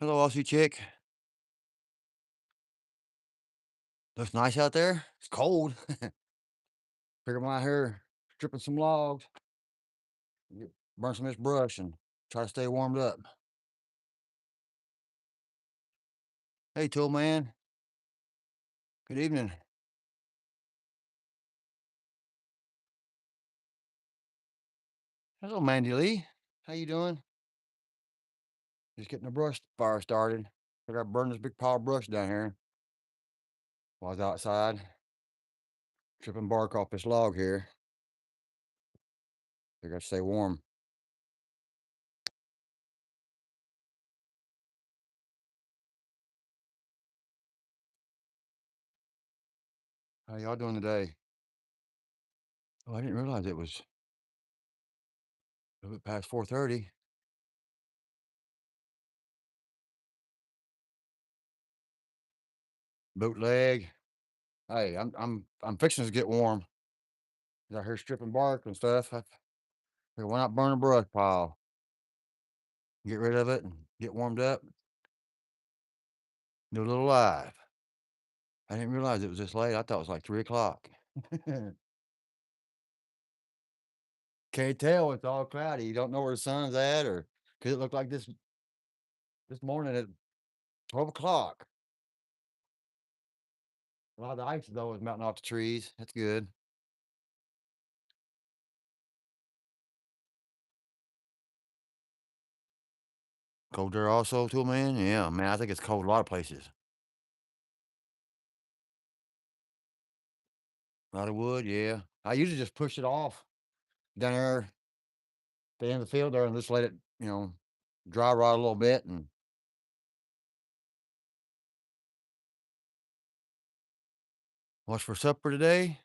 Hello, Aussie chick. Looks nice out there. It's cold. Figure I'm out here stripping some logs, burn some of this brush, and try to stay warmed up. Hey, tool man. Good evening. Hello, Mandy Lee. How you doing? Just getting the brush fire started. Figure I burned this big pile of brush down here while I was outside stripping bark off this log here. Figure I'd stay warm. How y'all doing today? Oh, I didn't realize it was a little bit past 4:30. Bootleg. Hey, I'm fixing to get warm. Out here stripping bark and stuff. Why not burn a brush pile? Get rid of it and get warmed up. Do a little live. I didn't realize it was this late. I thought it was like 3 o'clock. Can't tell. It's all cloudy. You don't know where the sun's at, or could it look like this morning at 12 o'clock? A lot of the ice though is melting off the trees. That's good. Cold there also too, man. Yeah, man. I think it's cold a lot of places. A lot of wood. Yeah. I usually just push it off down there at the end of the field there and just let it, dry rot a little bit. And what's for supper today?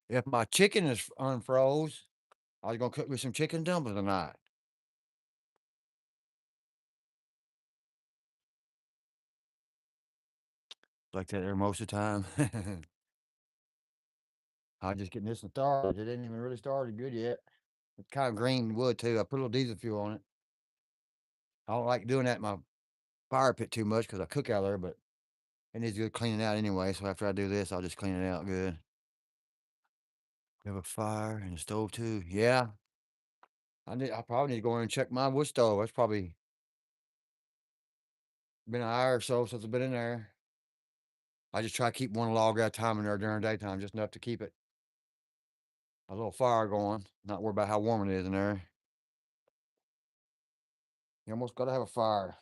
If my chicken is unfroze, I was gonna cook me some chicken dumplings tonight. Like that there most of the time. I'm just getting this one started. It ain't even really started good yet. It's kind of green wood too. I put a little diesel fuel on it. I don't like doing that in my fire pit too much because I cook out there, but it needs good cleaning out anyway. So after I do this, I'll just clean it out good. We have a fire and a stove too. Yeah. I probably need to go in and check my wood stove. It's probably been an hour or so since I've been in there. I just try to keep one log at a time in there during daytime, just enough to keep it a little fire going, not worry about how warm it is in there. You almost gotta have a fire.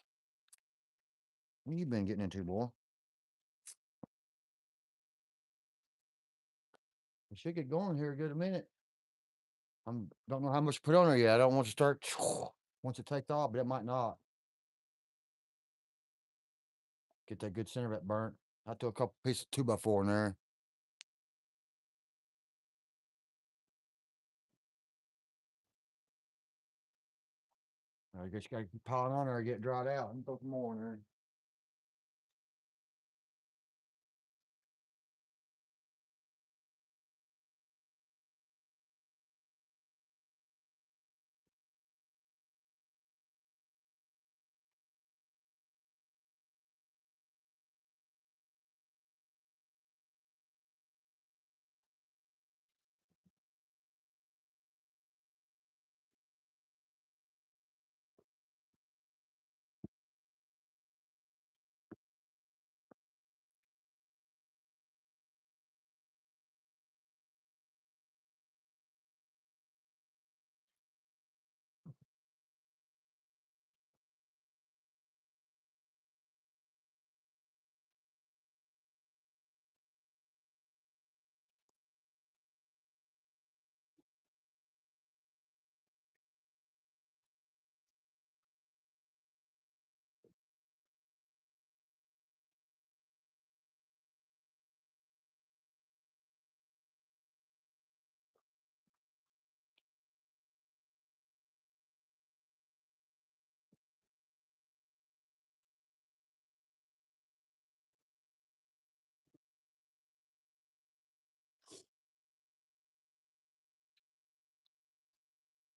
What you been getting into, boy? It should get going here in a good a minute. Don't know how much to put on there yet. I don't want to start once it takes off, but it might not. Get that good center bit burnt. I threw a couple pieces of 2x4 in there. I guess you gotta keep piling on there and get it dried out and throw some more in there.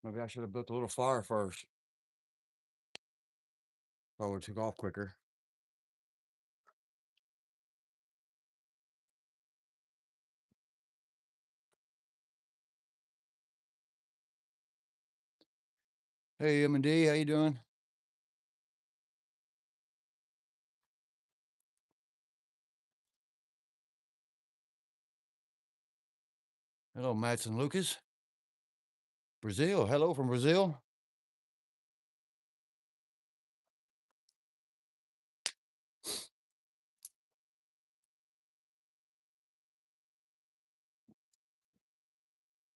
Maybe I should have built a little fire first. Oh, it took off quicker. Hey, M&D, how you doing? Hello, Matson Lucas. Brazil. Hello from Brazil.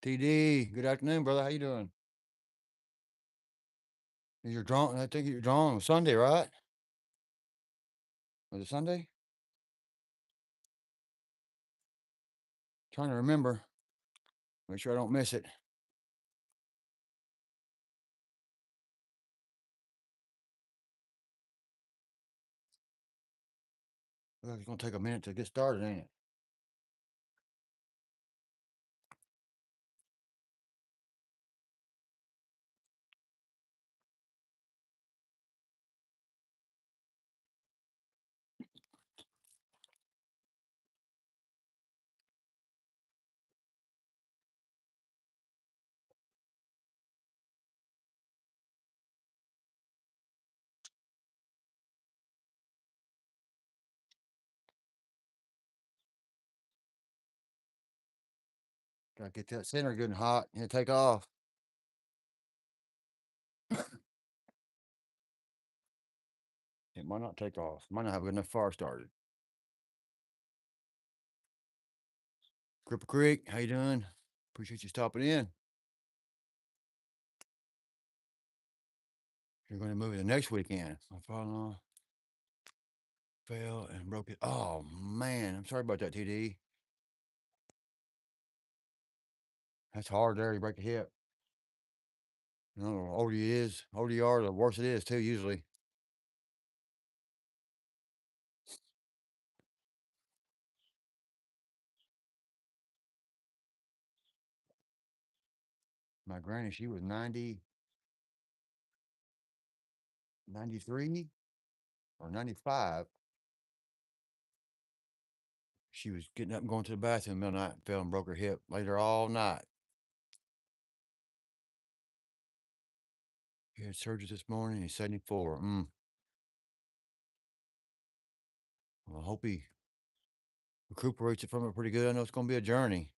TD, good afternoon, brother. How you doing? You're drawn. I think you're drawn on Sunday, right? Was it Sunday? Trying to remember. Make sure I don't miss it. Well, it's gonna take a minute to get started, ain't it? Gotta get that center good and hot and take off. It might not take off. Might not have enough fire started. Cripple Creek, how you doing? Appreciate you stopping in. You're going to move it the next weekend. My father-in-law fell and broke it. Oh man, I'm sorry about that, TD. That's hard there. You break a hip. You know, the older you are, the worse it is too. Usually, my granny, she was 90, 93 or 95. She was getting up and going to the bathroom in the middle of the night, fell and broke her hip. Laid there all night. He had surgery this morning. He's 74. Well, I hope he recuperates it from it pretty good. I know it's going to be a journey.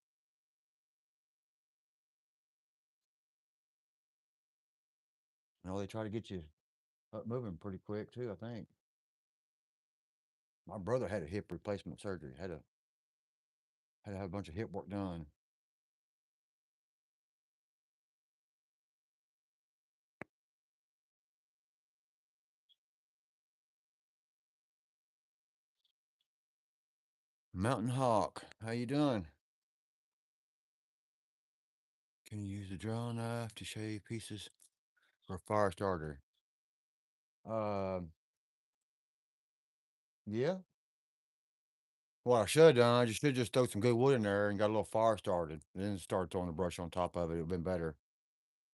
You know, they try to get you up moving pretty quick too, I think. My brother had a hip replacement surgery. Had to have a bunch of hip work done. Mountain Hawk, how you doing? Can you use a draw knife to shave pieces for a fire starter? Um, yeah. What I should have done, I just should just throw some good wood in there and got a little fire started, and then start throwing the brush on top of it. It'd been better.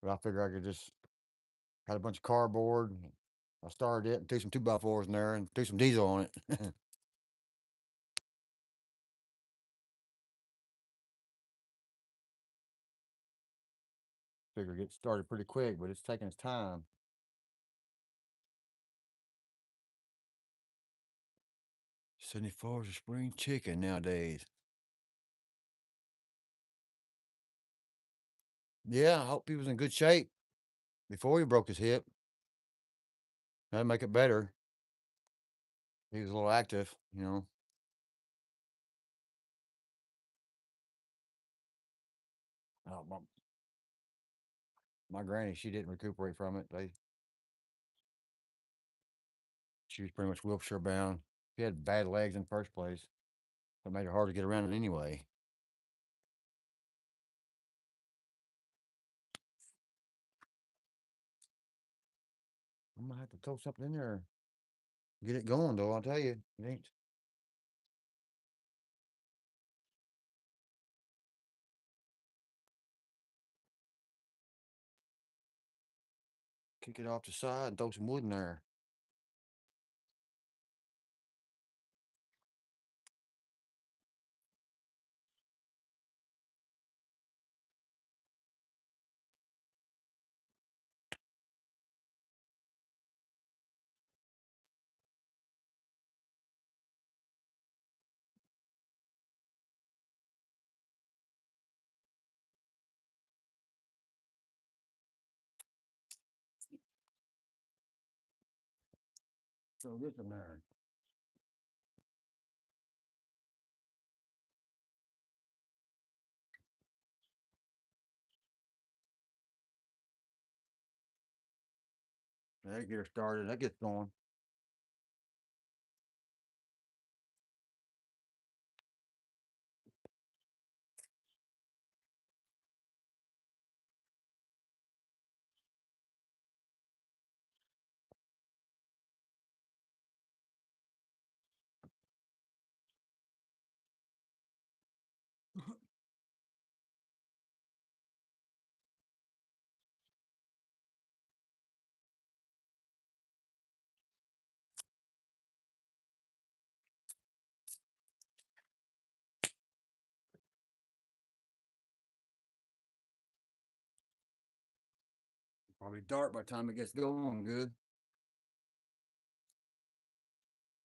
But I figured I could just had a bunch of cardboard. I started it and threw some 2x4s in there and threw some diesel on it. Figure get started pretty quick, but it's taking its time. 74 is a spring chicken nowadays. Yeah, I hope he was in good shape before he broke his hip. That'd make it better. He was a little active. Oh, my granny, she didn't recuperate from it. She was pretty much wheelchair bound. She had bad legs in the first place. That made it hard to get around it anyway. I'm gonna have to throw something in there. Get it going though, I'll tell you. It ain't kick it off the side and throw some wood in there. So get some there. That get her started. That gets going. Probably dark by the time it gets going good.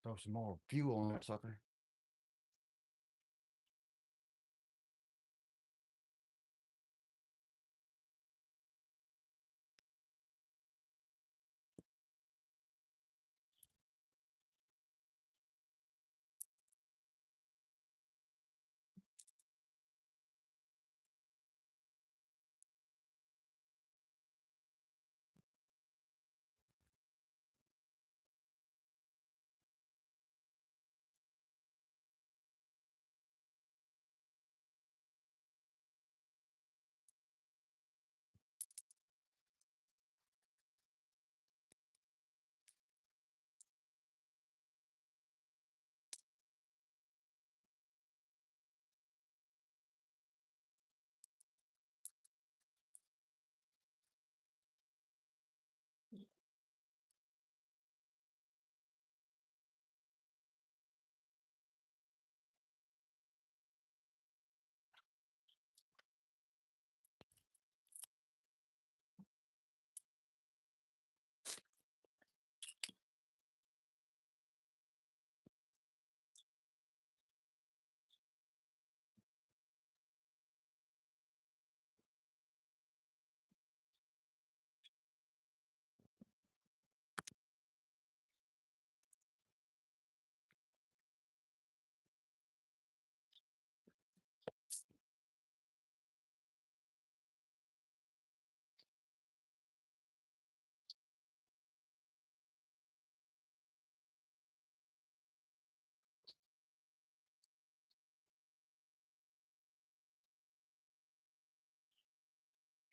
Throw some more fuel on that sucker.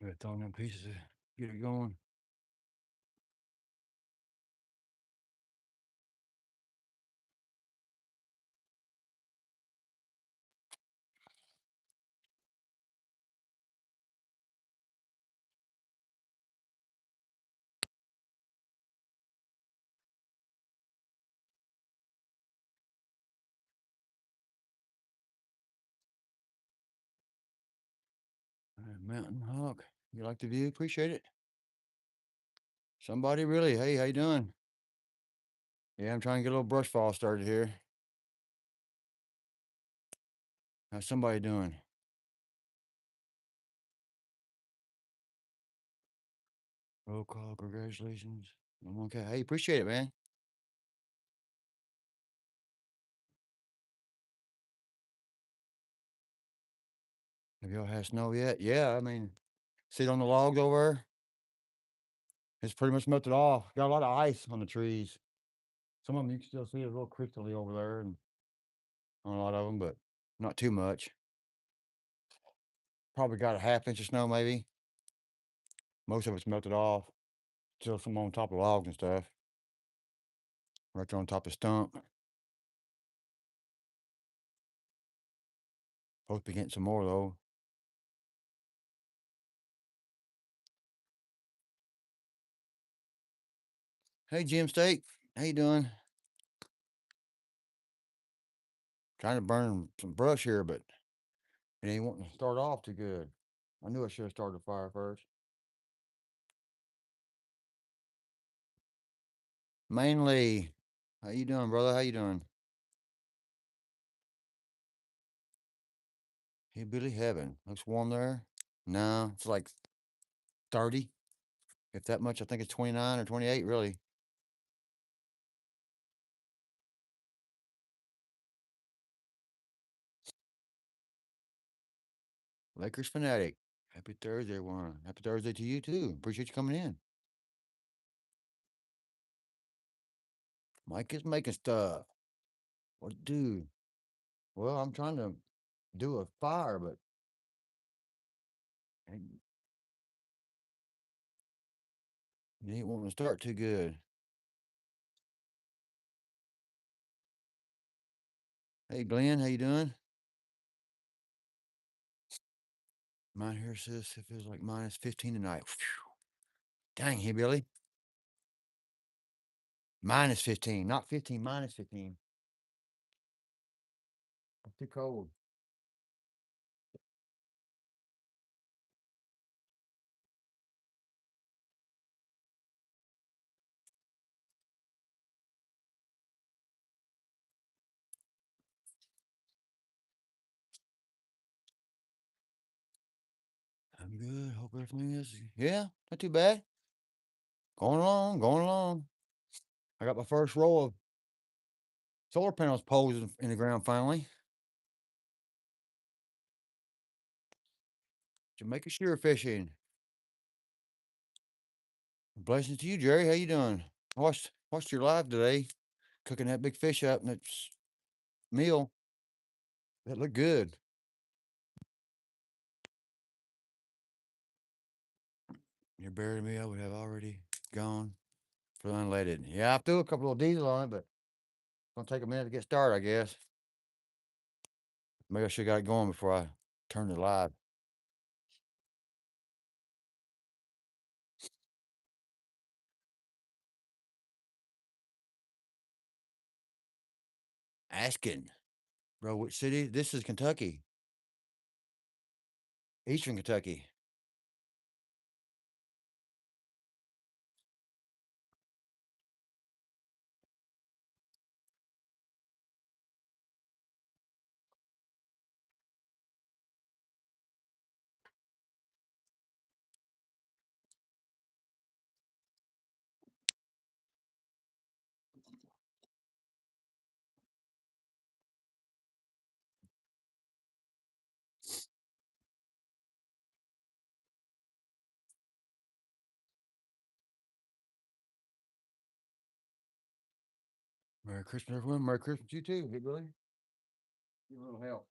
Good throwing them pieces. Get it going. Mountain Hawk. You like the view? Appreciate it. Somebody really. Hey, how you doing? Yeah, I'm trying to get a little brush fall started here. How's somebody doing? Roll call. Congratulations. I'm okay. Hey, appreciate it, man. Have y'all had snow yet? Yeah, I mean, see it on the logs over there? It's pretty much melted off. Got a lot of ice on the trees. Some of them you can still see a little crystally over there, and on a lot of them, but not too much. Probably got a half inch of snow, maybe. Most of it's melted off. Still some on top of logs and stuff. Right there on top of the stump. Supposed to be getting some more though. Hey, Jim Steak, how you doing? Trying to burn some brush here, but it ain't wanting to start off too good. I knew I should have started the fire first. Mainly, how you doing, brother? How you doing? Hey, Billy Heaven. Looks warm there. No, it's like 30, if that much. I think it's 29 or 28, really. Lakers fanatic. Happy Thursday, everyone. Happy Thursday to you too. Appreciate you coming in. Mike is making stuff. What to do? Well, I'm trying to do a fire, but it ain't wanting to start too good. Hey, Glenn, how you doing? Mine here says it feels like minus 15 tonight. Dang, hey, Billy. Minus 15, not 15, minus 15. It's too cold. I'm good. Hope everything is, yeah, not too bad. Going along, going along. I got my first row of solar panels posed in the ground finally. Jamaica shear fishing. Blessings to you, Jerry. How you doing? I watched your live today, cooking that big fish up and that meal. That looked good. You're burying me. I would have already gone for unleaded. Yeah, I threw a couple of diesel on it, but it's gonna take a minute to get started, I guess. Maybe I should have got it going before I turned it live. Asking, bro, which city? This is Kentucky, Eastern Kentucky. Merry Christmas, everyone. Merry Christmas to you too. Hey, Billy. Give a little help.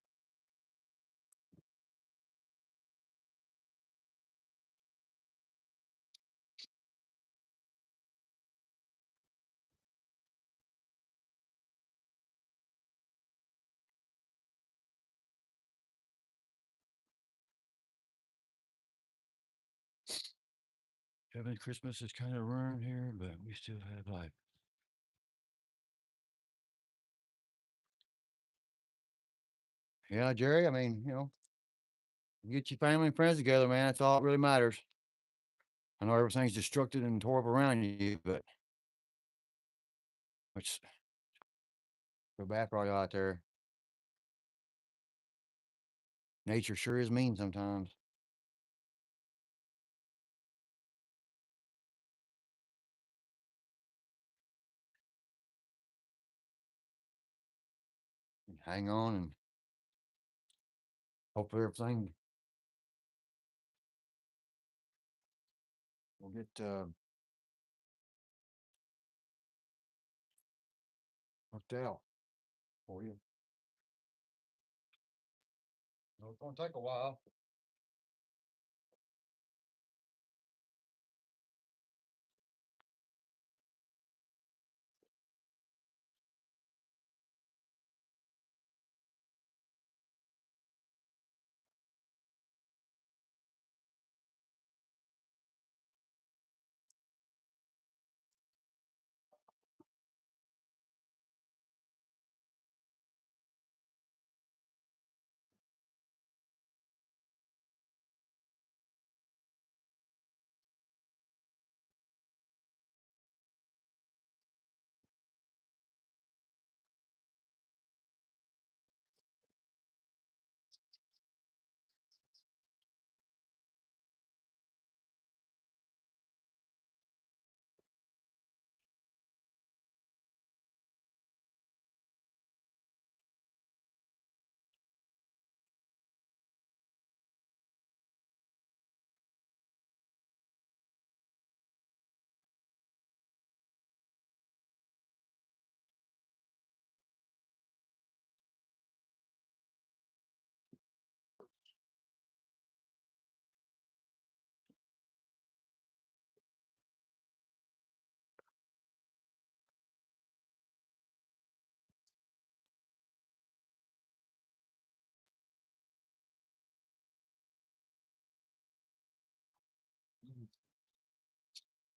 Having Christmas is kind of ruined here, but we still have life. Yeah, Jerry. I mean, get your family and friends together, man. That's all that really matters. I know everything's destructed and tore up around you, but it's feel bad for all y'all out there. Nature sure is mean sometimes. Hang on and hopefully everything will get worked out for you. It's gonna take a while.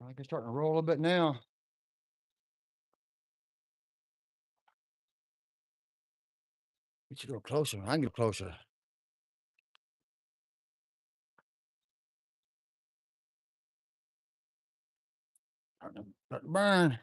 I can start to roll a little bit now. Get you a little closer. I can get closer. Start to burn.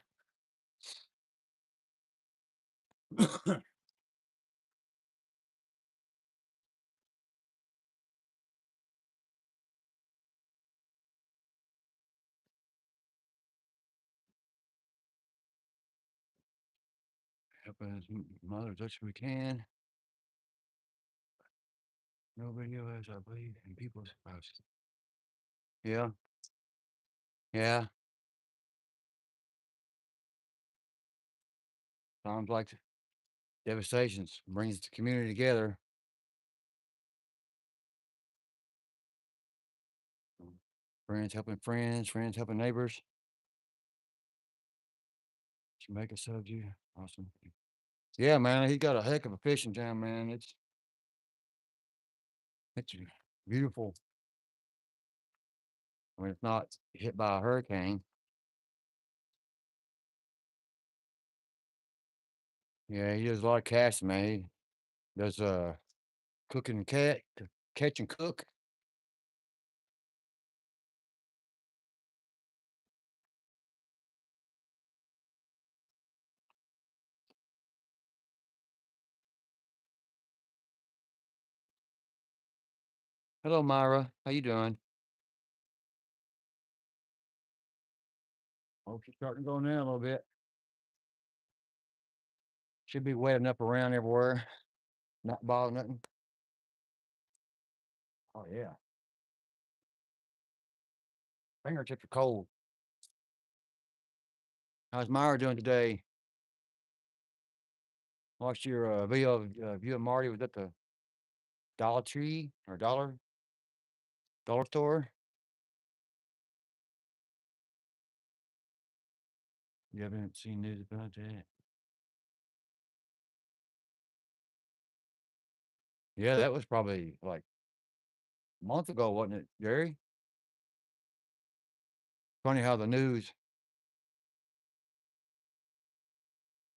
Help as mother as much as we can. No video as I believe in people's spouses. Yeah, yeah. Sounds like devastations brings the community together. Friends, friends helping neighbors. Jamaica subject. Awesome. Yeah, man, he got a heck of a fishing town, man. It's beautiful. I mean, it's not hit by a hurricane. Yeah, he does a lot of casting, man. He does cooking and catch and cook. Hello, Myra. How you doing? Oh, she's starting to go now a little bit. Should be wetting up around everywhere. Not bothering nothing. Oh yeah. Fingertips are cold. How's Myra doing today? Watched your video of you and Marty was at the Dollar Tree or dollar store. You haven't seen news about that? Yeah, that was probably like a month ago, wasn't it, Jerry? Funny how the news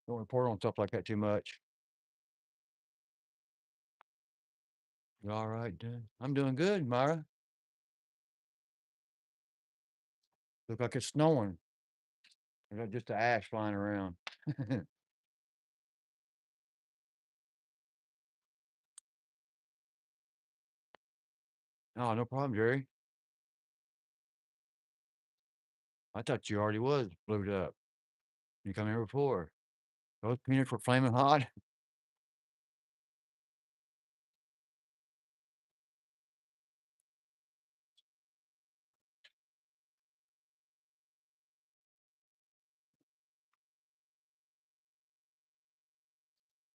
don't report on stuff like that too much. You all right, dude? I'm doing good, Myra. Look like it's snowing. I got just the ash flying around. Oh, no problem, Jerry. I thought you already was blued up. You come here before. Those peanuts were flaming hot.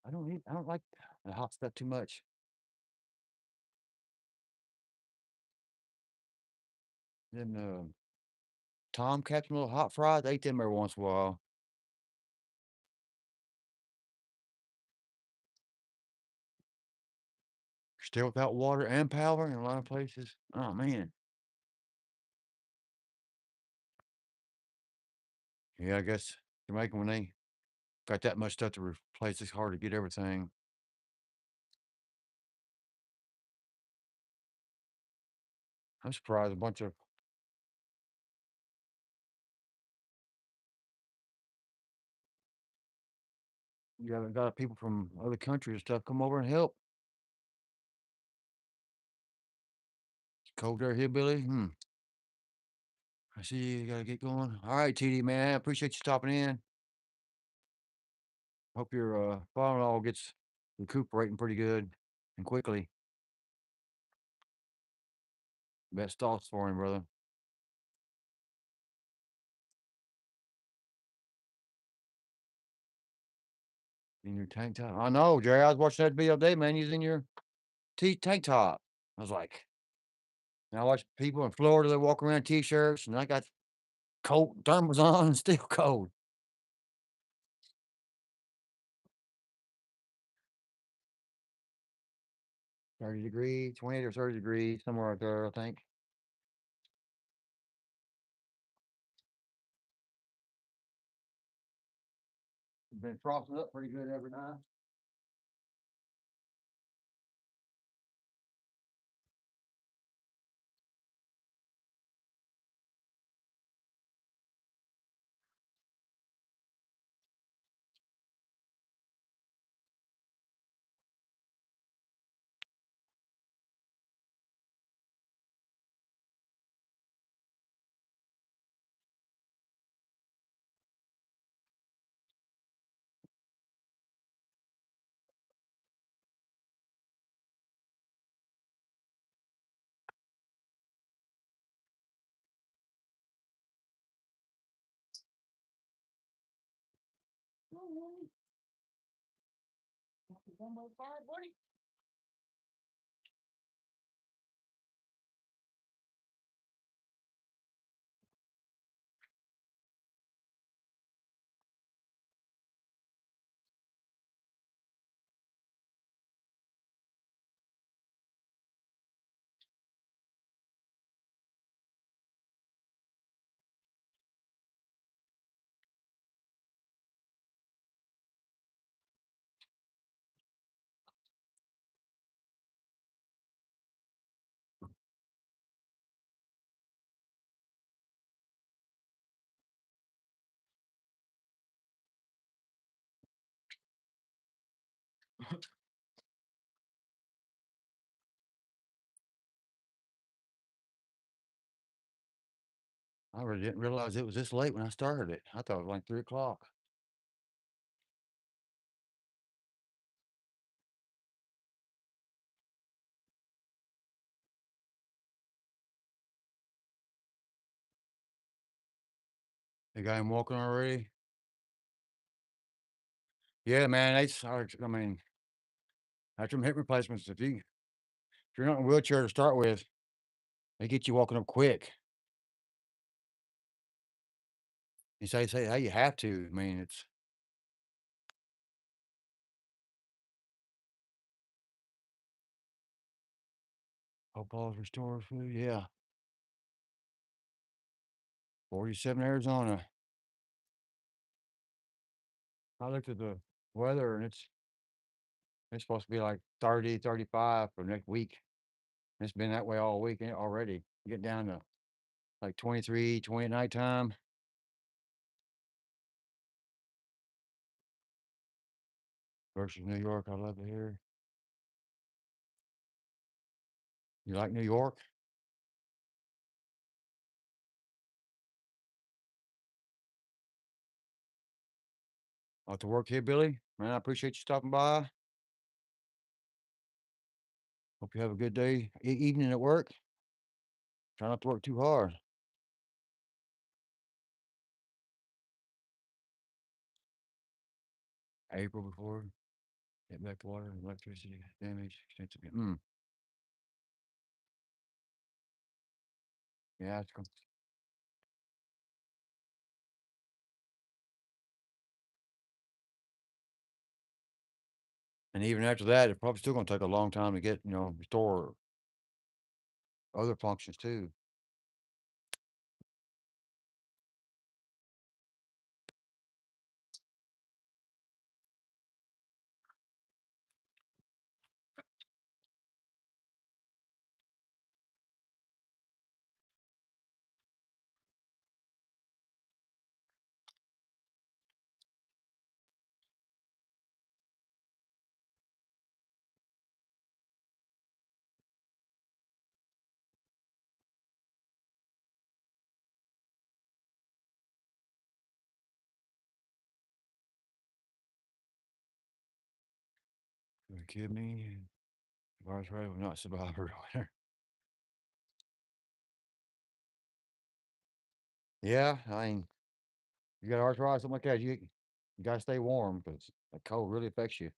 I don't like the hot stuff too much. Then Tom catch them little hot fries. I ate them every once in a while. Still without water and power in a lot of places. Oh man. Yeah, I guess Jamaica when they got that much stuff to replace, it's hard to get everything. I'm surprised a bunch of you haven't got people from other countries and stuff come over and help. Cold there, hillbilly. Hmm. I see you gotta get going. All right, TD man. I appreciate you stopping in. Hope your father-in-law gets recuperating pretty good and quickly. Best thoughts for him, brother. In your tank top. I know, Jerry. I was watching that video today, man. He's in your tank top. I was like, and I watch people in Florida that walk around t-shirts, and I got coat thermals on and still cold. 30 degrees, 28 or 30 degrees, somewhere out there, I think. been frosting up pretty good every night. I really didn't realize it was this late when I started it. I thought it was like 3 o'clock. They got him walking already. Yeah, man. I mean, after them hip replacements, if you're not in a wheelchair to start with, they get you walking up quick. You say, hey, you have to. I mean, it's hope all's restored food. Yeah, 47 Arizona. I looked at the weather and it's supposed to be like 30, 35 for next week. It's been that way all week already. Get down to like 23, 20 at nighttime versus New York. I love it here. You like New York? Off to work here, Billy. Man, I appreciate you stopping by. Hope you have a good day, evening at work. Try not to work too hard. April before, get back to water, electricity damage, extensive. Yeah, and even after that, it's probably still going to take a long time to get, restore other functions too. You kidding me? Virus rate will not survive her winter. Yeah, I mean, you got arthritis, something like that. You gotta stay warm because the cold really affects you.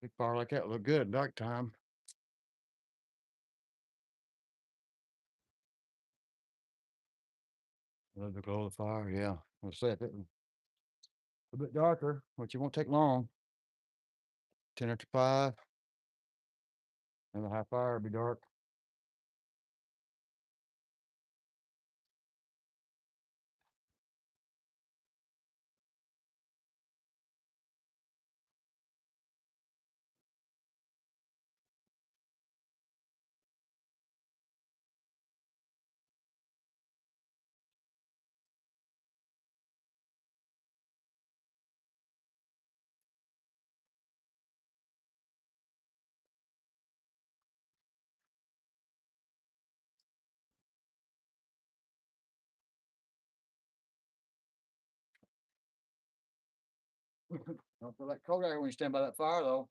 Big fire like that look good at dark time. Love the glow of the fire. Yeah. I'll say if it was a bit darker, which it won't take long. 10 after 5, and the high fire will be dark. Don't feel like cold air when you stand by that fire, though.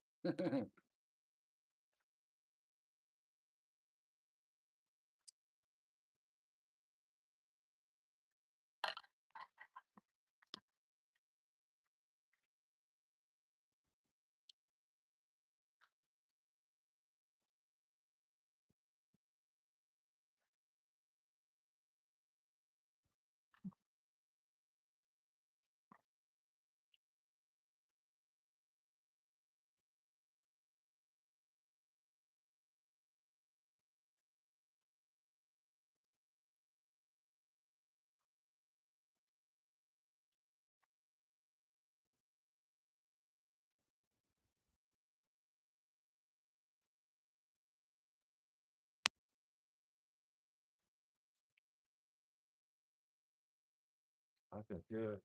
I feel good.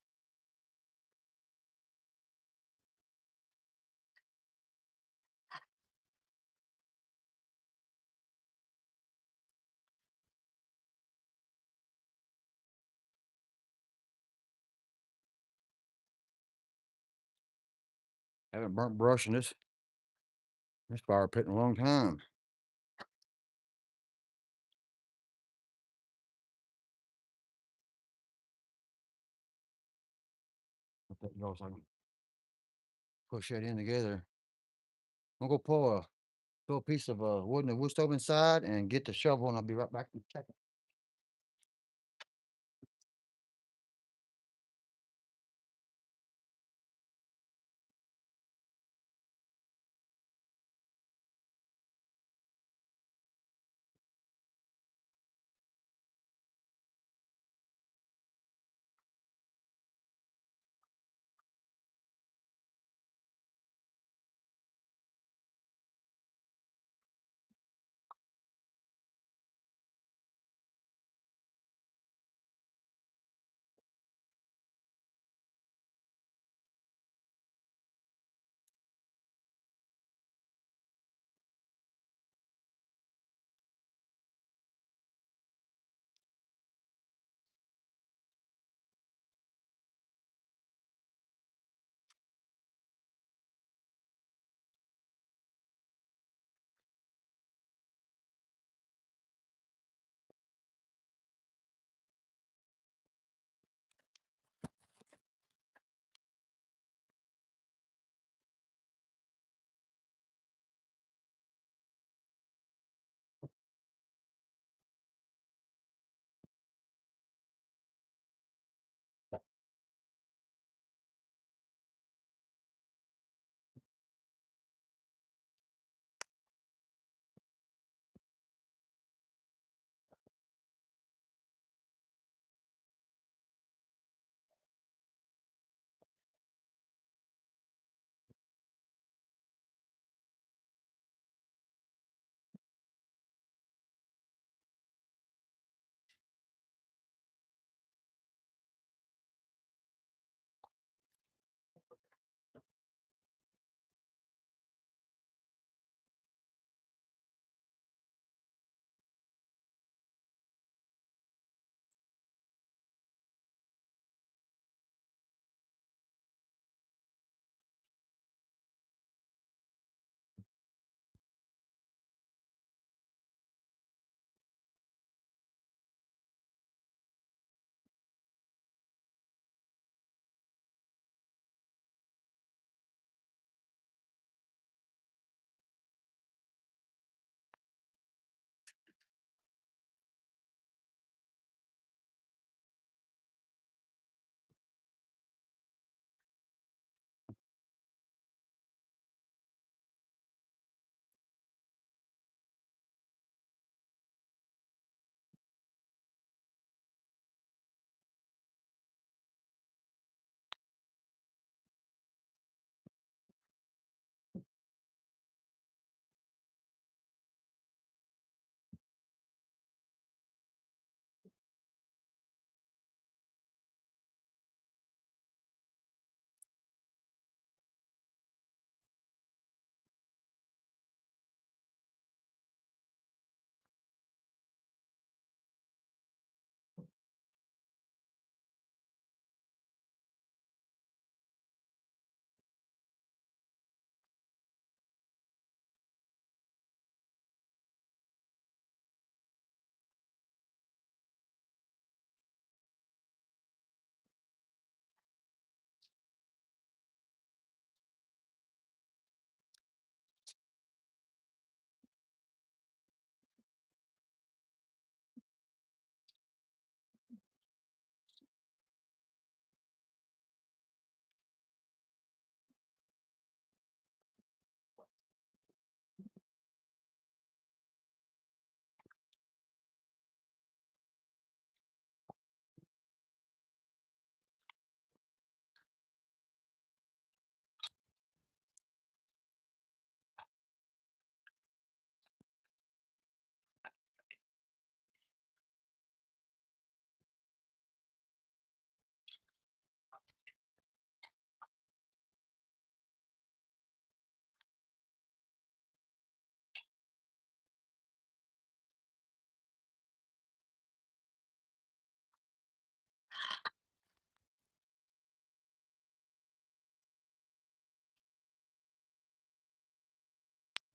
Haven't burnt brush in this fire pit in a long time. Let that go so I can push that in together. I'm gonna throw a piece of wood in the wood stove inside and get the shovel, and I'll be right back in a second.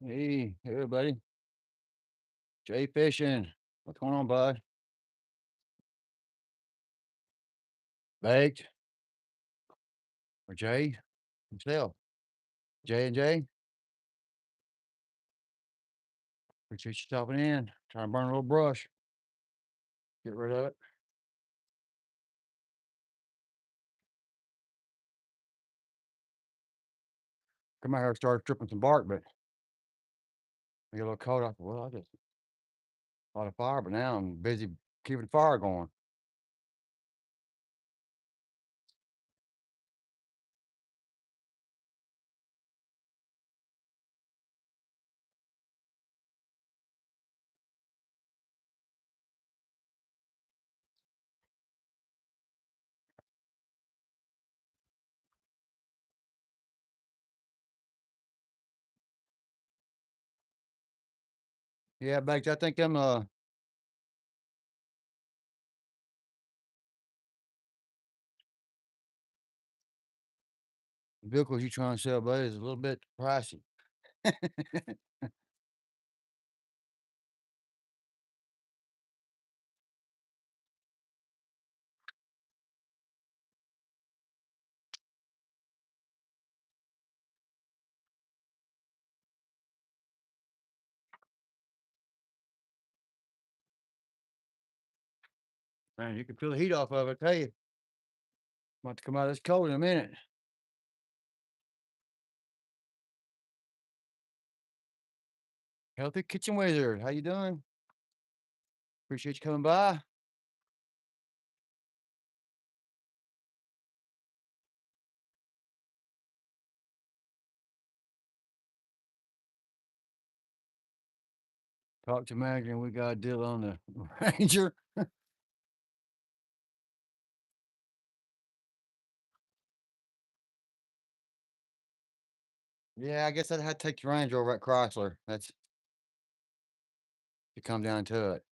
Hey, hey, everybody. Jay fishing. What's going on, bud? Baked or Jay himself? Jay and Jay. Appreciate you stopping in. Trying to burn a little brush. Get rid of it. Come out here and start stripping some bark, but I get a little cold. I thought, well, I just light a fire, but now I'm busy keeping the fire going. Yeah, Baked. I think them vehicles you trying to sell, buddy, is a little bit pricey. Man, you can feel the heat off of it. I tell you, about to come out of this cold in a minute. Healthy Kitchen Wizard, how you doing? Appreciate you coming by. Talk to manager, and we got a deal on the Ranger. Yeah, I guess I'd have to take the Ranger over at Chrysler. That's to come down to it.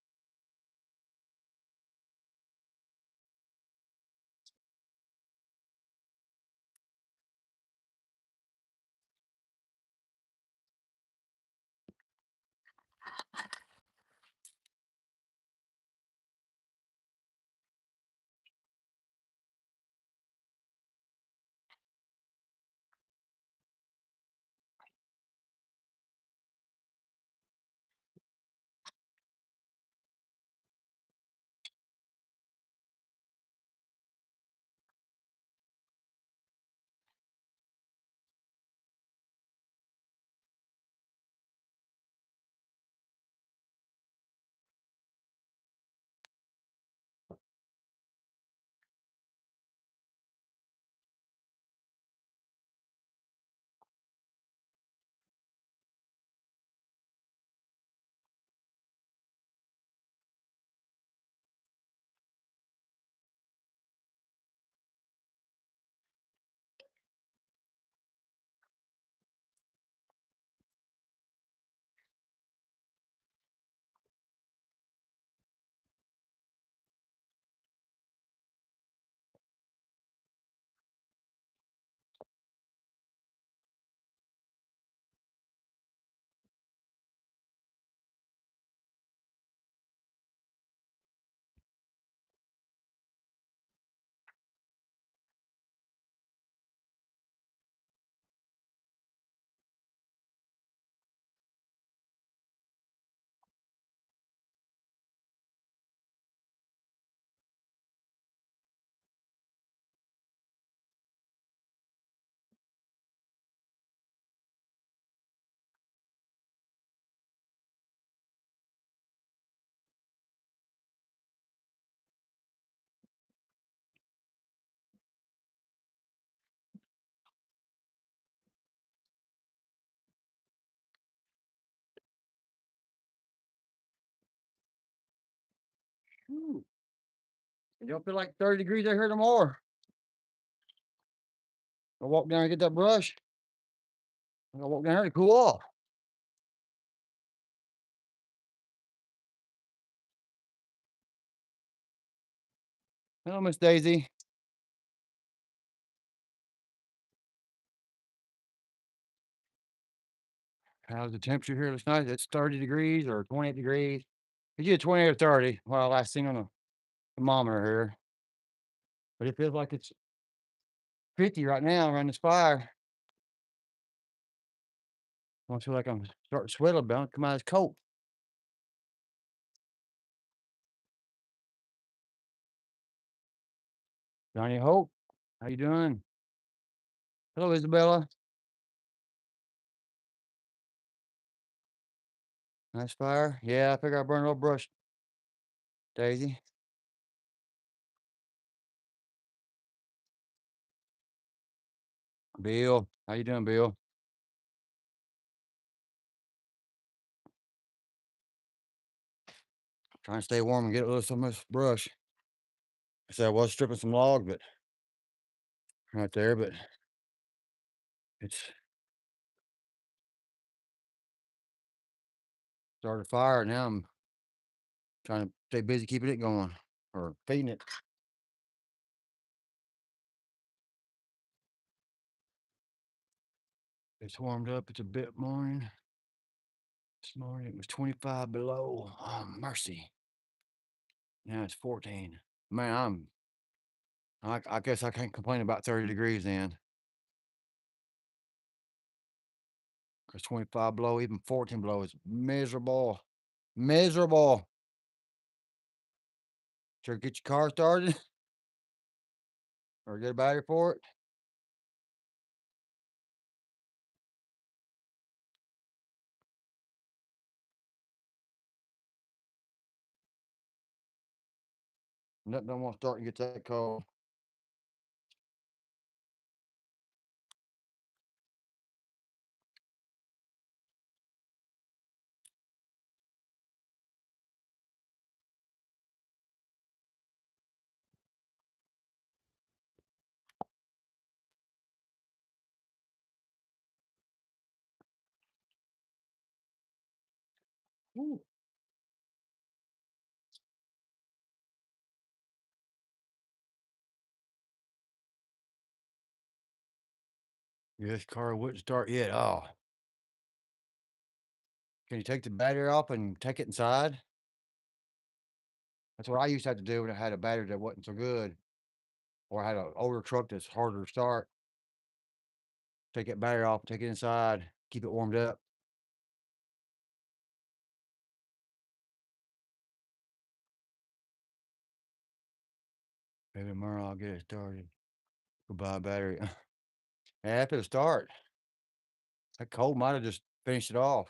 Ooh, it don't feel like 30 degrees out here tomorrow. I walk down and get that brush. I walk down here to cool off. Hello, Miss Daisy. How's the temperature here last night? It's 30 degrees or 28 degrees. It's either 28 or 30. Well, last thing on the thermometer here. But it feels like it's 50 right now around this fire. I feel like I'm starting to sweat about come out of this coat. Johnny Hope, how you doing? Hello, Isabella. Nice fire. Yeah, I figure I burned a little brush, Daisy. Bill, how you doing, Bill? Trying to stay warm and get a little some of this brush. I said I was stripping some log, but right there, but it's started a fire. Now I'm trying to stay busy keeping it going or feeding it. It's warmed up. It's a bit morning. This morning it was 25 below. Oh, mercy. Now it's 14. Man, I guess I can't complain about 30 degrees then. Because 25 below, even 14 below is miserable. Miserable. Sure, get your car started or get a battery for it. Nothing don't want to start and get that cold. Ooh. Yeah, this car wouldn't start yet. Oh, can you take the battery off and take it inside? That's what I used to have to do when I had a battery that wasn't so good, or I had an older truck that's harder to start. Take that battery off, take it inside, keep it warmed up. Maybe tomorrow I'll get it started. Go buy a battery. Yeah, after the start, that cold might have just finished it off.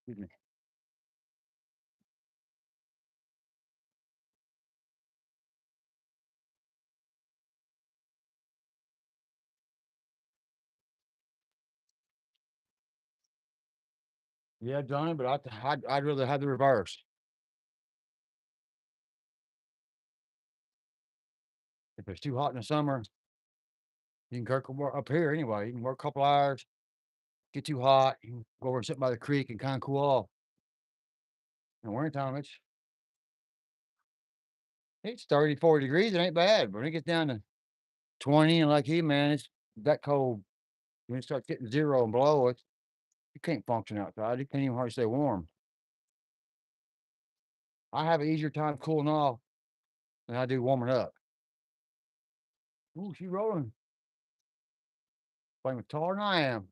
Excuse me. Yeah, Johnny, but I'd rather have the reverse. If it's too hot in the summer, you can work up here anyway. You can work a couple hours, get too hot, you can go over and sit by the creek and kind of cool off. In the wintertime, it's 30, 40 degrees. It ain't bad. But when it gets down to 20 and like here, man, it's that cold. When it starts getting 0 and below, you can't function outside. You can't even hardly stay warm. I have an easier time cooling off than I do warming up. Ooh, she rolling. Playing with taller than I am.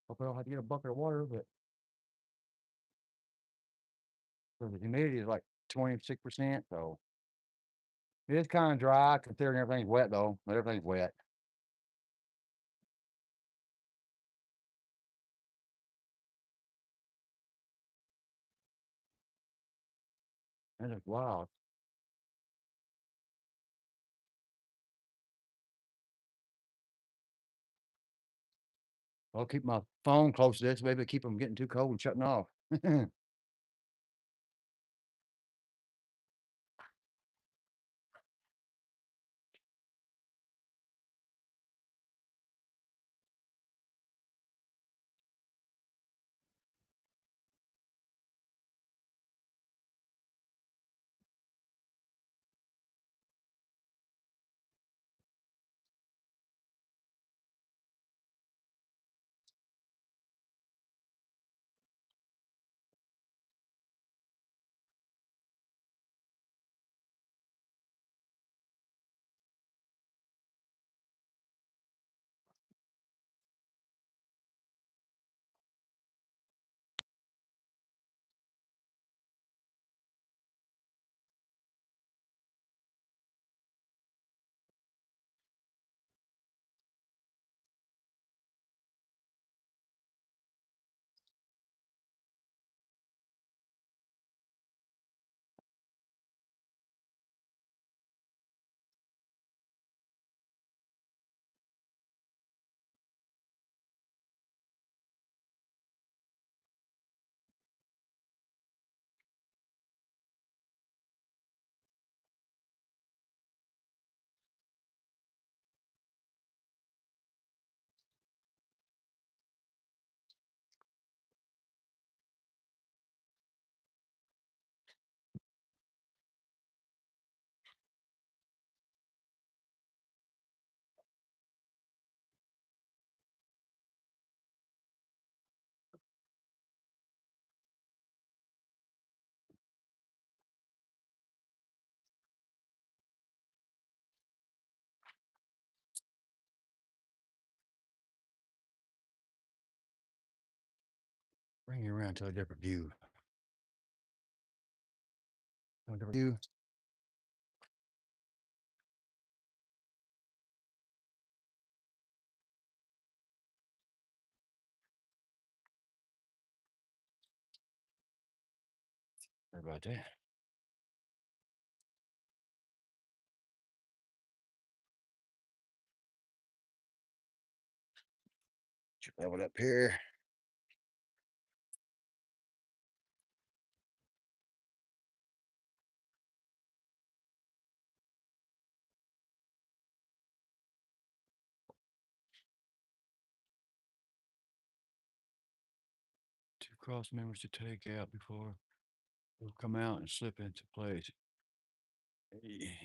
Hope I don't have to get a bucket of water, but the humidity is like 26%. So It's kinda dry considering everything's wet though. Everything's wet. That is wild. I'll keep my phone close to this, maybe keep them getting too cold and shutting off. Bring you around to a different view. A different view. Sorry about that. Level up here. Two cross members to take out before they'll come out and slip into place.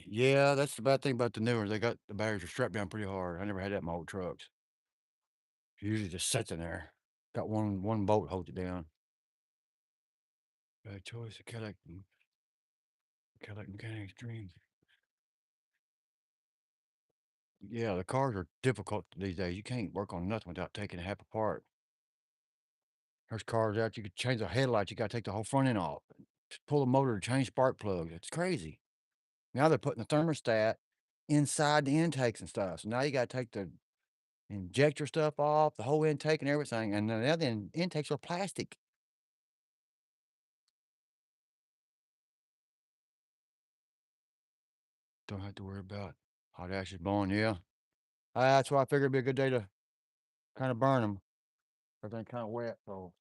Yeah, that's the bad thing about the newer. They got the batteries are strapped down pretty hard. I never had that in my old trucks. It usually just sits in there. Got one bolt holds it down. Bad choice. Cadillac Mechanics Dream. Yeah, the cars are difficult these days. You can't work on nothing without taking it half apart. There's cars out you could change the headlights. You got to take the whole front end off. Pull the motor to change spark plugs. It's crazy. Now they're putting the thermostat inside the intakes and stuff. So now you got to take the injector stuff off, the whole intake and everything. And then the other intakes are plastic. Don't have to worry about hot ashes blowing. Yeah. That's why I figured it'd be a good day to kind of burn them. Everything kind of wet. So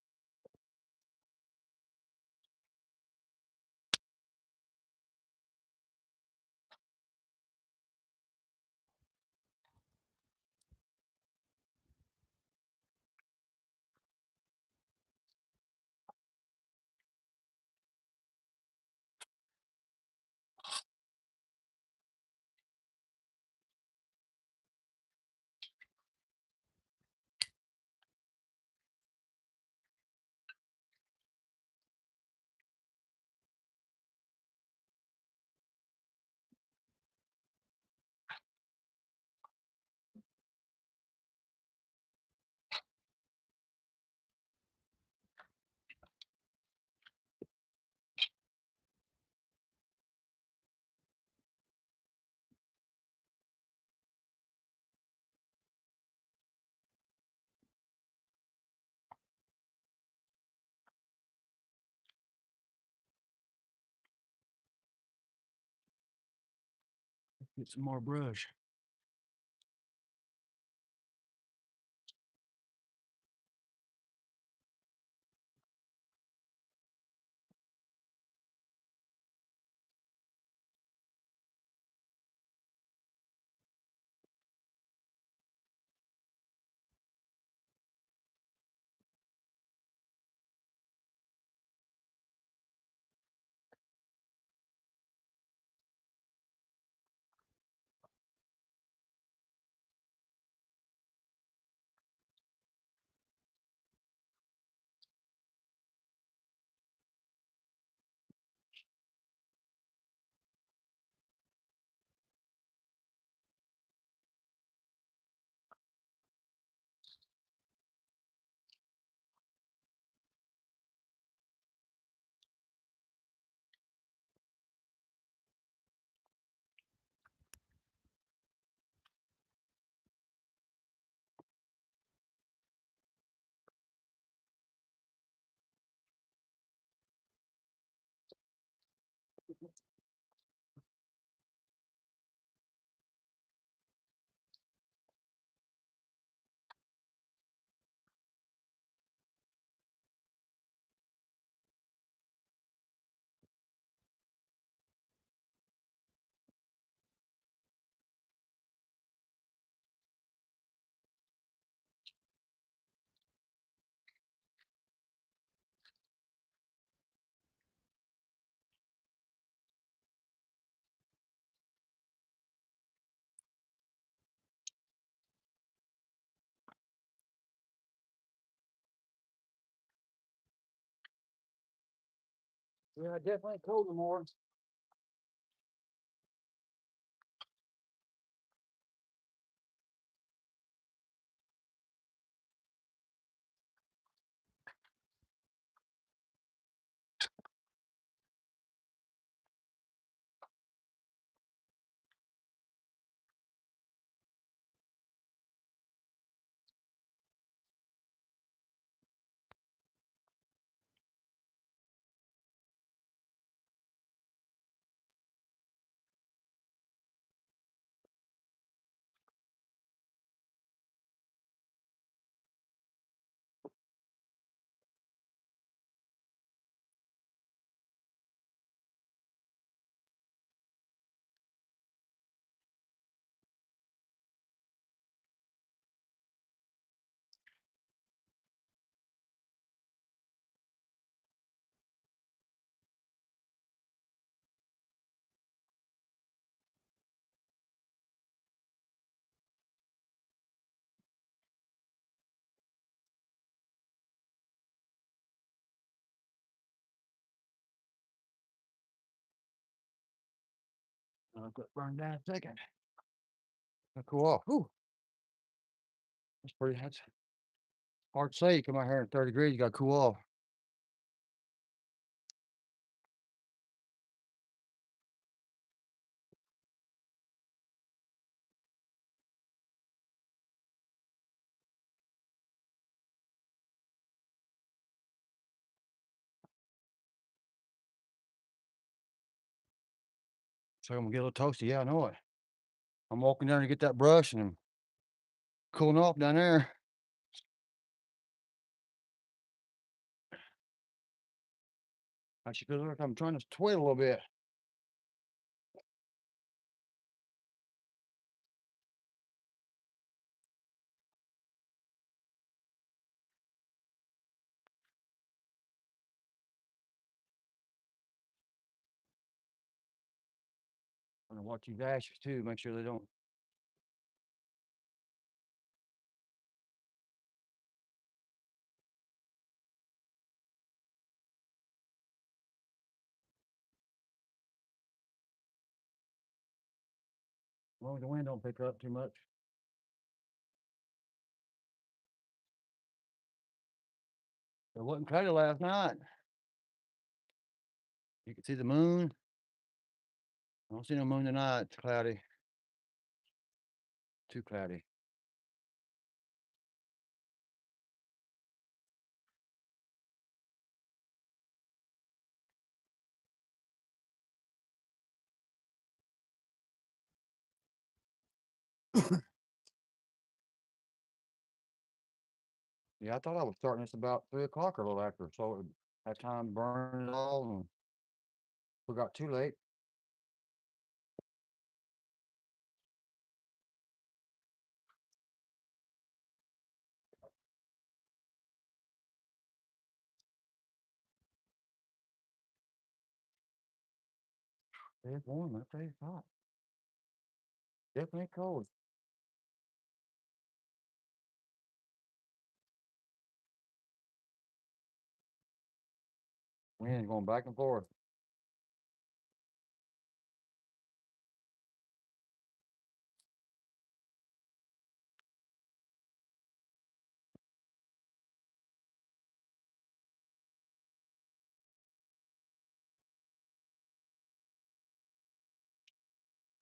Get some more brush. Yeah, definitely colder more. I'll let burn down a second. I'll cool off. Whew, that's hard to say. You come out here in 30 degrees, you got to cool off. So I'm gonna get a little toasty. Yeah, I know it. I'm walking down to get that brush and I'm cooling off down there. I should feel like I'm trying to sweat a little bit. I'm gonna watch these ashes too, make sure they don't. As long as the wind don't pick up too much. It wasn't cloudy last night. You can see the moon. I don't see no moon tonight. It's cloudy. Too cloudy. Yeah, I thought I was starting this about 3 o'clock or a little after, so it would have time to burn it all, and we got too late. It's warm. I tell you, it's hot. Definitely cold. Wind going back and forth.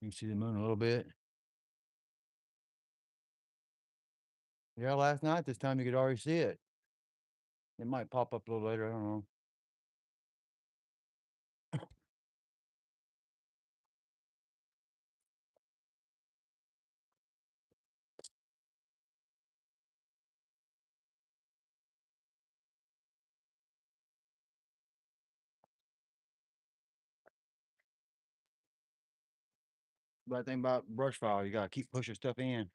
You can see the moon a little bit. Yeah, last night this time you could already see it. It might pop up a little later. I don't know. But I think about brush fire, you gotta keep pushing stuff in.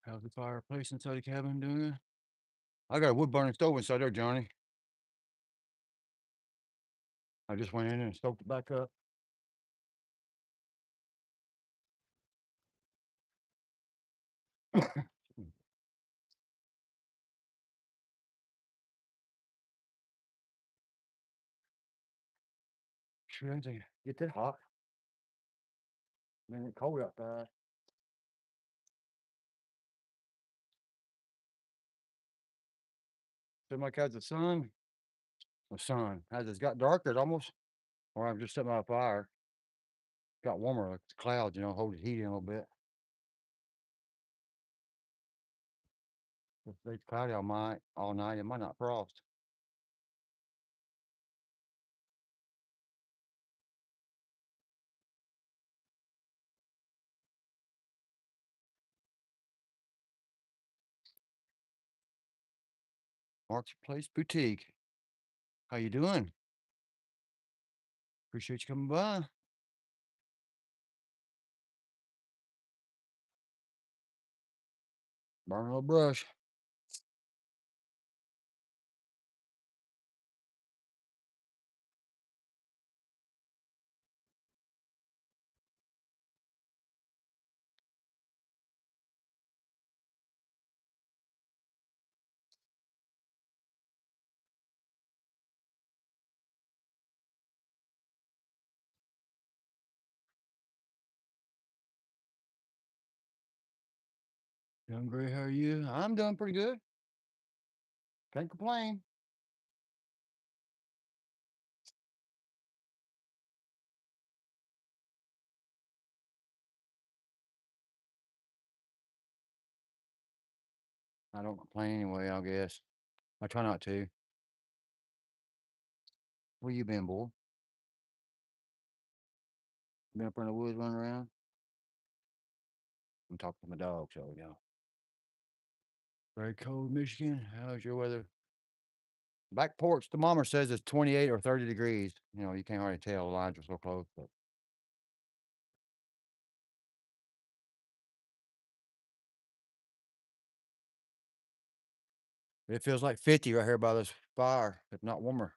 How's the fireplace inside the cabin doing? I got a wood burning stove inside there, Johnny. I just went in and stoked it back up. Sure, I think get that hot. Man, it's cold outside. Seems like has the sun. The sun. As it's got darker, it almost, or I'm just sitting by a fire. Got warmer, like the clouds, hold the heat in a little bit. If it's cloudy all night, it might not frost. Marketplace Boutique. How you doing? Appreciate you coming by. Burn a little brush. Doing great. How are you? I'm doing pretty good. Can't complain. I don't complain anyway, I guess. I try not to. Where you been, boy? Been up in the woods running around? I'm talking to my dog, so yeah. Very cold, Michigan. How's your weather? Back porch, the mama says it's 28 or 30 degrees. You can't hardly tell. The lines are so close, but it feels like 50 right here by this fire, if not warmer.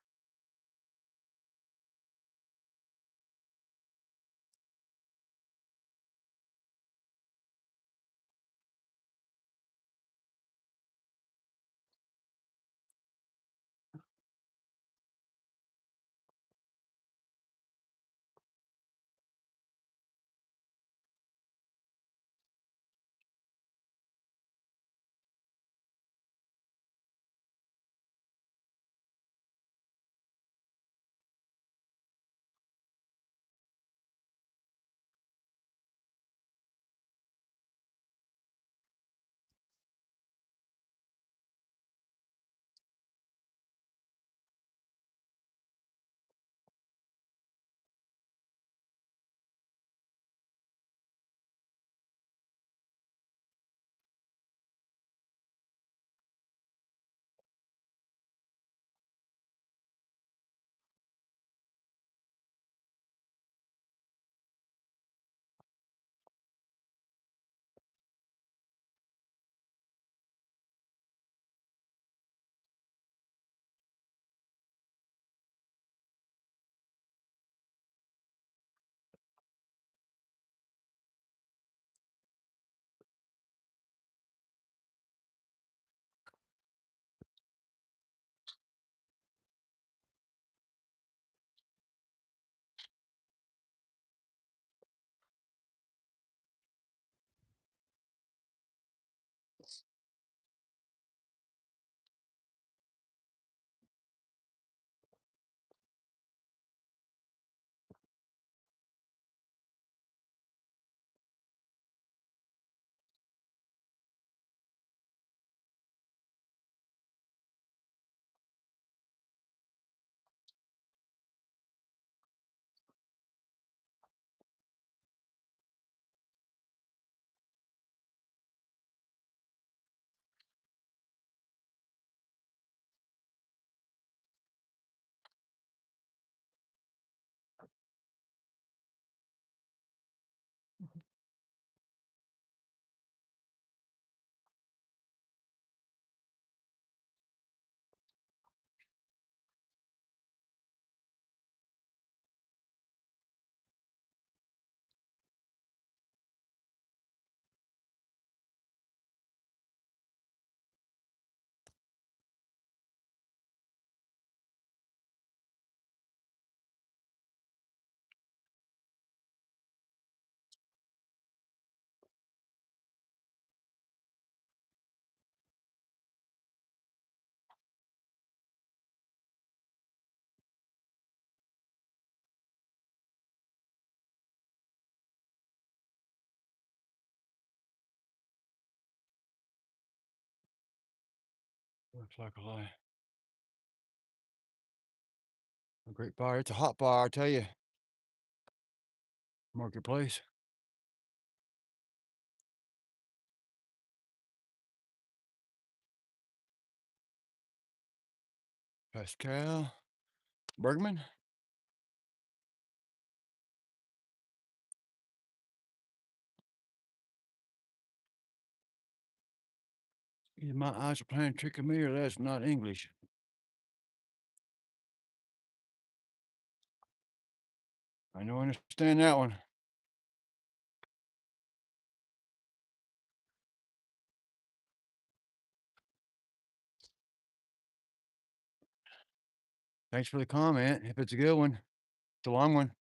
Looks like a great fire. It's a hot fire, I tell you. Marketplace. Pascal. Bergman. Either my eyes are playing trick on me or that's not English. I don't understand that one. Thanks for the comment. If it's a good one, it's a long one.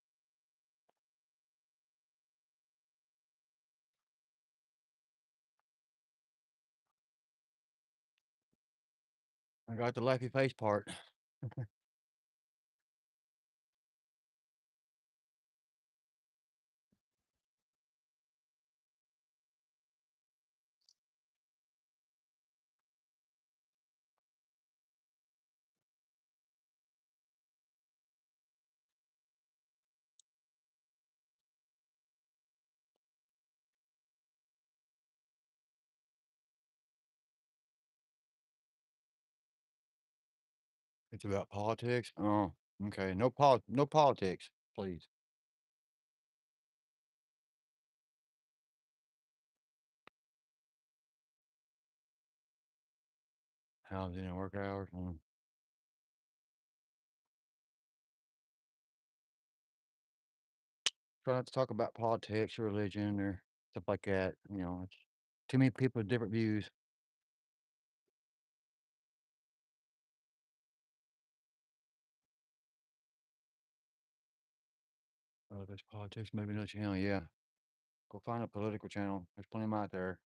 I got the laughy face part. It's about politics? Oh, okay. No politics, please. Housing and work hours. Try not to talk about politics or religion or stuff like that. It's too many people with different views. Oh, there's politics, maybe no channel. Yeah. Go find a political channel. There's plenty of 'em out there.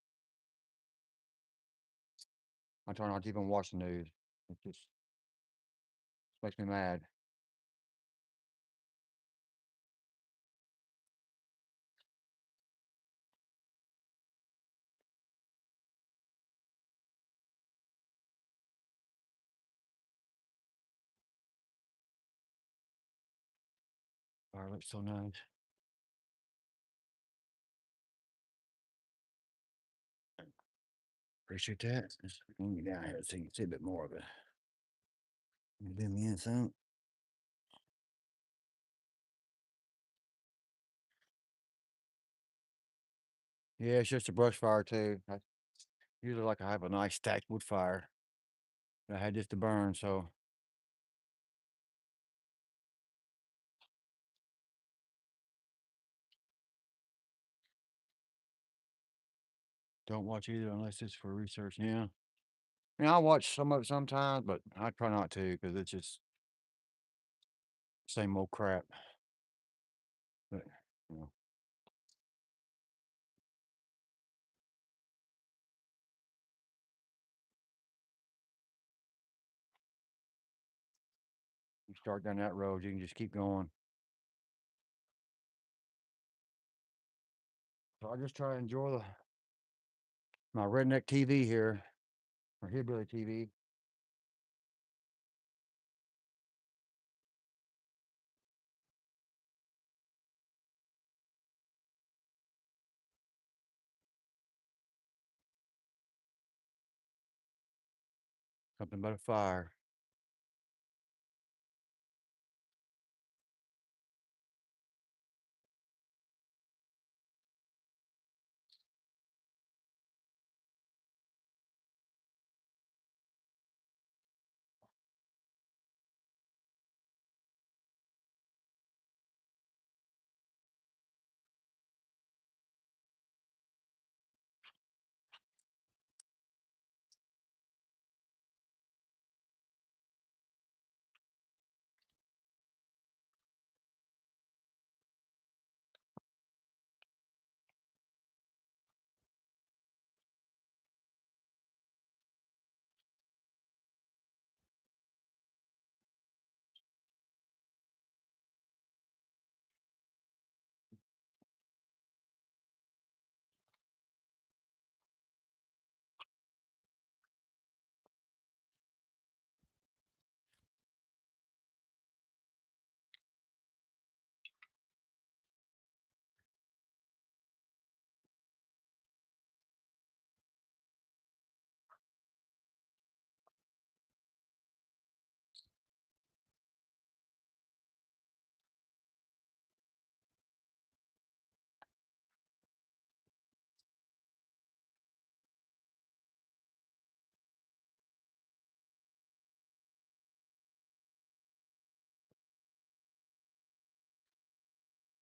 I try not to even watch the news. It just makes me mad. Fire looks so nice. Appreciate that. Just bring you down here so you can see a bit more of it. Zoom in some. Yeah, it's just a brush fire too. I usually like to have a nice stacked wood fire. I had this to burn, so don't watch either unless it's for research. Yeah. I watch some of it sometimes, but I try not to because it's just same old crap. But you know, you start down that road, you can just keep going. So I just try to enjoy my redneck TV here, or hillbilly TV. Something about a fire.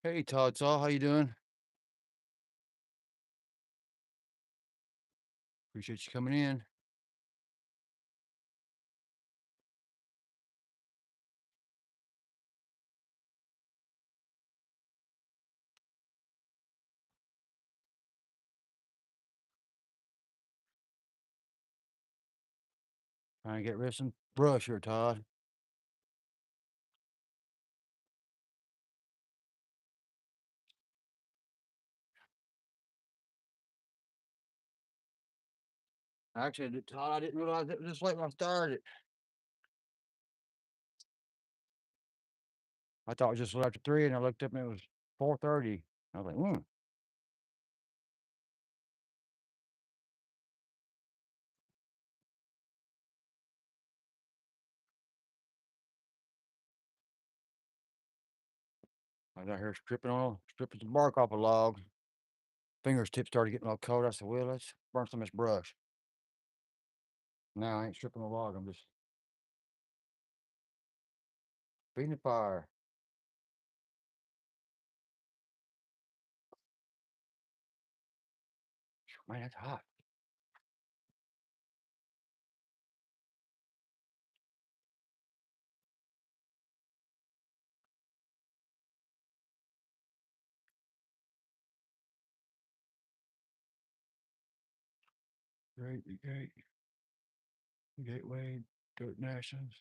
Hey Todd Saw, how you doing? Appreciate you coming in. Trying to get rid of some brush here, Todd. Actually, Todd, I didn't realize it was this late when I started. I thought it was just after 3, and I looked up and it was 4:30. I was like, I was out here stripping some bark off a log. Fingers tips started getting all cold. I said, well, let's burn some of this brush. Now I ain't stripping a log. I'm just feeding the fire. Man, that's hot. Great, Gateway, Dirt Nations,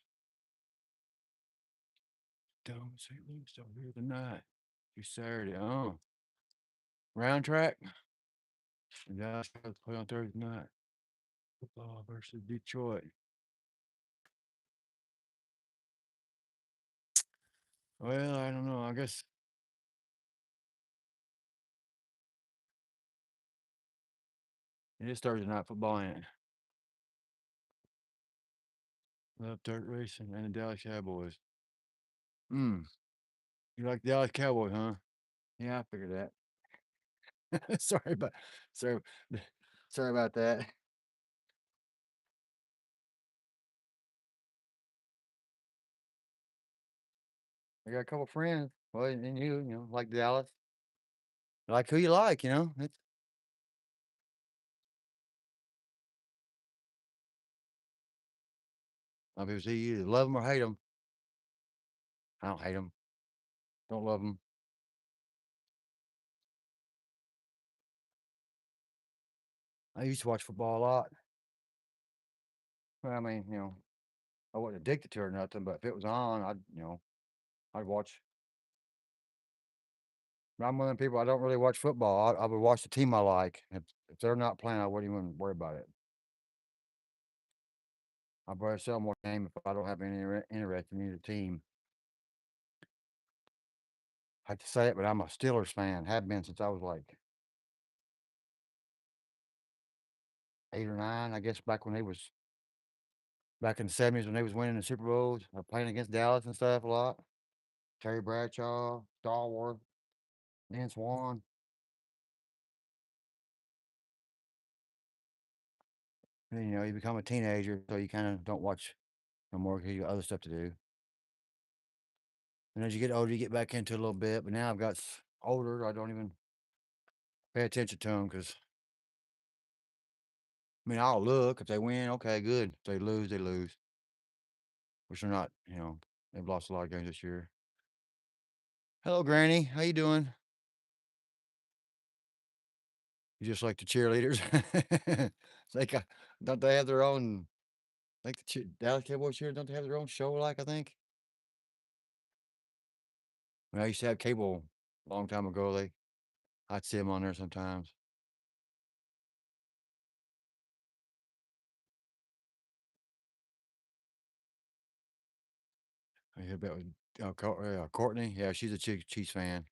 Dome, St. Louis, over here tonight. It's Saturday. Oh, round track. Yeah, I play on Thursday night. Football versus Detroit. Well, I don't know. I guess it is Thursday night football, ain't it? Love dirt racing and the Dallas Cowboys. Hmm. You like the Dallas Cowboys, huh? Yeah, I figured that. Sorry, sorry about that. I got a couple friends. Well, and you like Dallas. Like who you like. It's, I mean, see, you either love them or hate them. I don't hate them. Don't love them. I used to watch football a lot. Well, I mean, I wasn't addicted to it or nothing, but if it was on, I'd watch. I'm one of them people. I don't really watch football. I would watch the team I like. If they're not playing, I wouldn't even worry about it. I'd rather sell more game if I don't have any interest in either team. I hate to say it, but I'm a Steelers fan. Have been since I was like 8 or 9. I guess back in the '70s when they was winning the Super Bowls, playing against Dallas and stuff a lot. Terry Bradshaw, Starworth, Dan Swan. And, you become a teenager, so you kind of don't watch no more because you got other stuff to do. And as you get older, you get back into it a little bit. But now I've got older, I don't even pay attention to them because I mean I'll look if they win, okay, good. If they lose, they lose. Which they're not. They've lost a lot of games this year. Hello, Granny. How you doing? You just like the cheerleaders? It's like, don't they have their own? Like the Dallas Cowboys here, don't they have their own show? Like I think. When I used to have cable a long time ago, I'd see them on there sometimes. I hear about Courtney. Yeah, she's a Chiefs fan.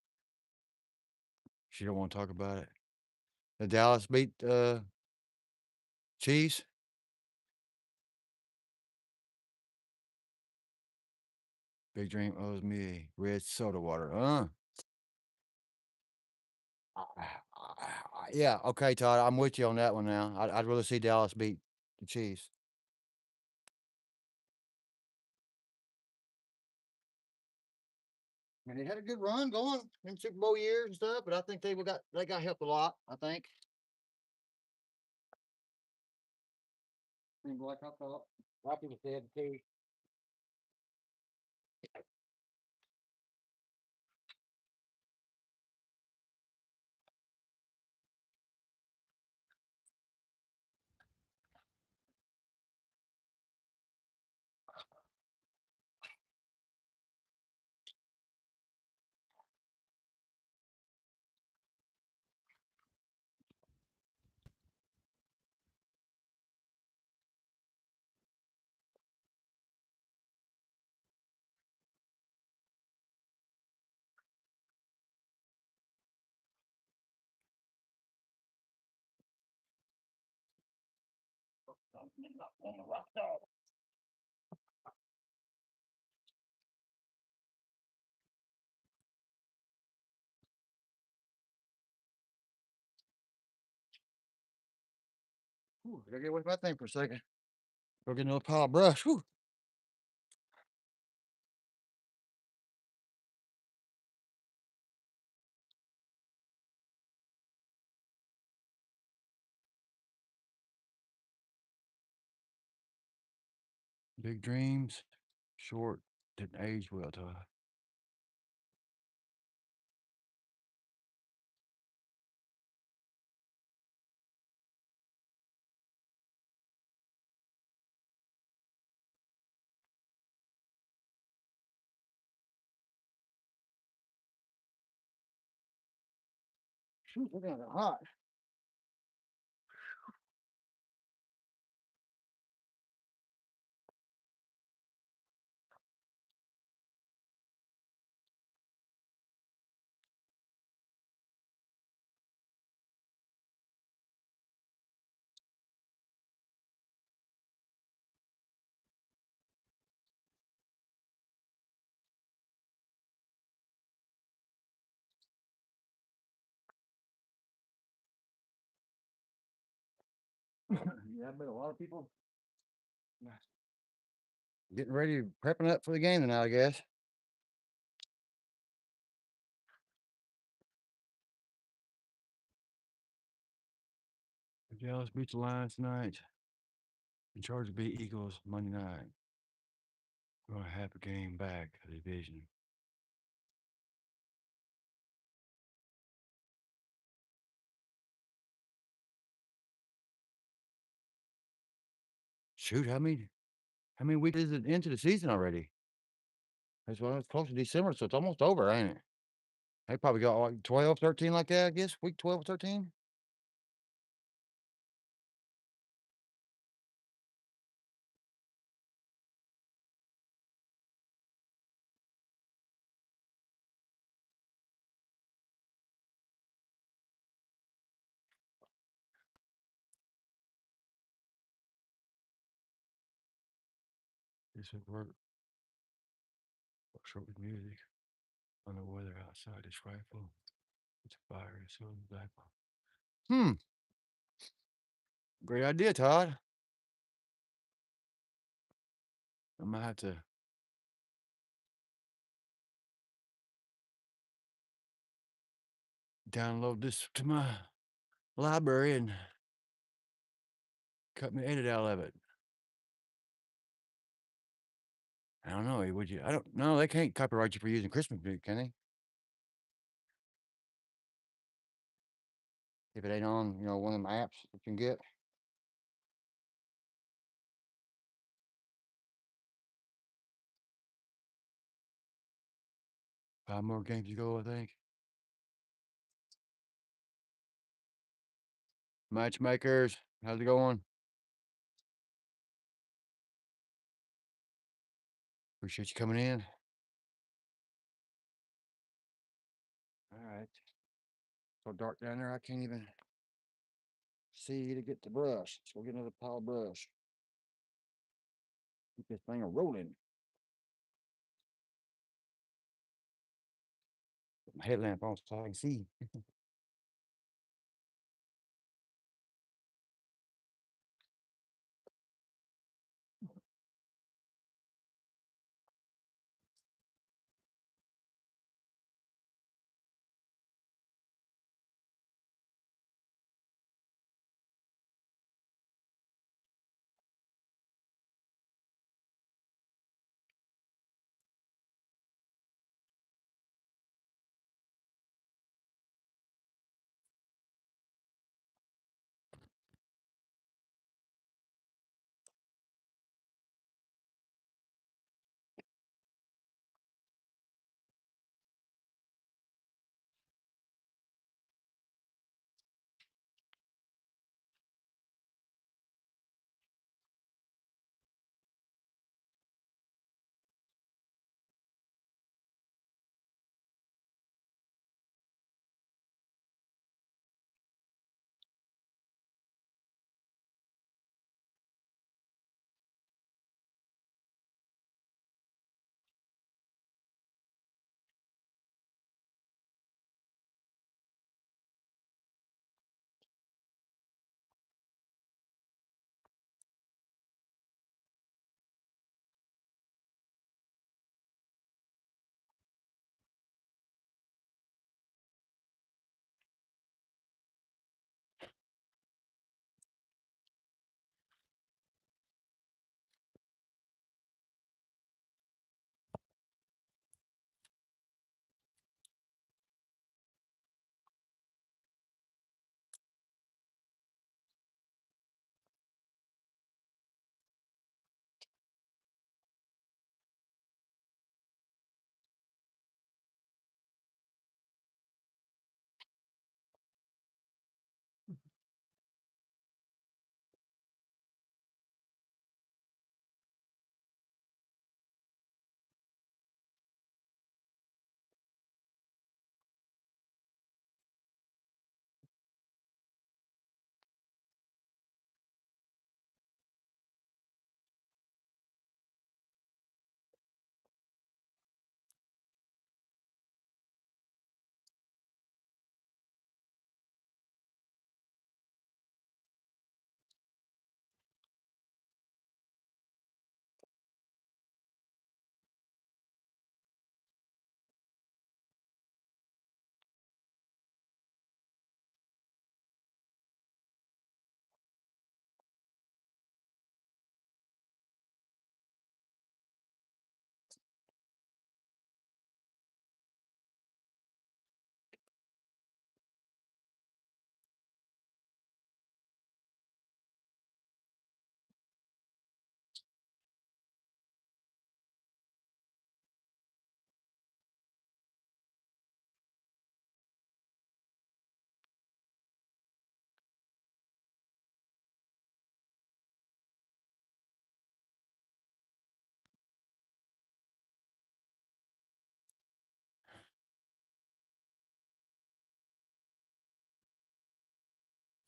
She don't want to talk about it. The Dallas beat Chiefs. Big Dream owes me red soda water. Yeah. Okay, Todd. I'm with you on that one now. I'd rather see Dallas beat the Chiefs. And they had a good run going in Super Bowl years and stuff, but I think they got helped a lot. I think. Seems like I thought. A lot of people said too. Ooh, gotta get away from that thing for a second. Go get another pile of brush. Whew. Big dreams, short, didn't age well, Todd. Shoot, look at it hot. Yeah, but a lot of people getting ready, prepping up for the game tonight, I guess. The Dallas beats the Lions tonight. And Chargers beat Eagles Monday night. We're gonna have a game back of the division. Shoot, how many weeks is it into the season already? That's well, it's close to December, so it's almost over, ain't it? They probably got like 12, 13 like that, I guess. Week 12 or 13. This would work. Short with music. On the weather outside is frightful. It's a fire so black. Hmm. Great idea, Todd. I might have to download this to my library and cut me edit out of it. I don't know. Would you? I don't know. They can't copyright you for using Christmas music, can they? If it ain't on, one of them apps you can get. 5 more games to go, I think. Matchmakers, how's it going? Appreciate you coming in. All right. So dark down there, I can't even see to get the brush. Let's go get another pile of brush. Keep this thing a rolling. Put my headlamp on so I can see.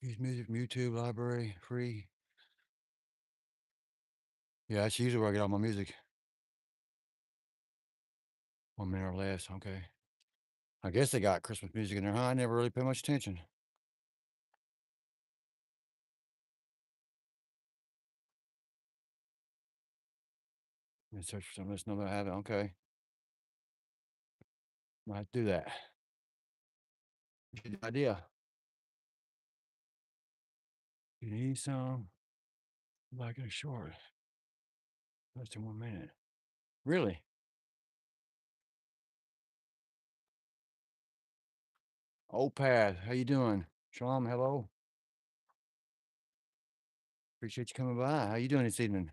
Use music from YouTube library, free. Yeah, that's usually where I get all my music. 1 minute or less. Okay. I guess they got Christmas music in there, huh? I never really pay much attention. Let me search for some of this. No, I haven't. Okay. Might do that. Good idea. You need some? Like a short. Less than 1 minute. Really? Old Path. How you doing? Shalom, hello. Appreciate you coming by. How you doing this evening?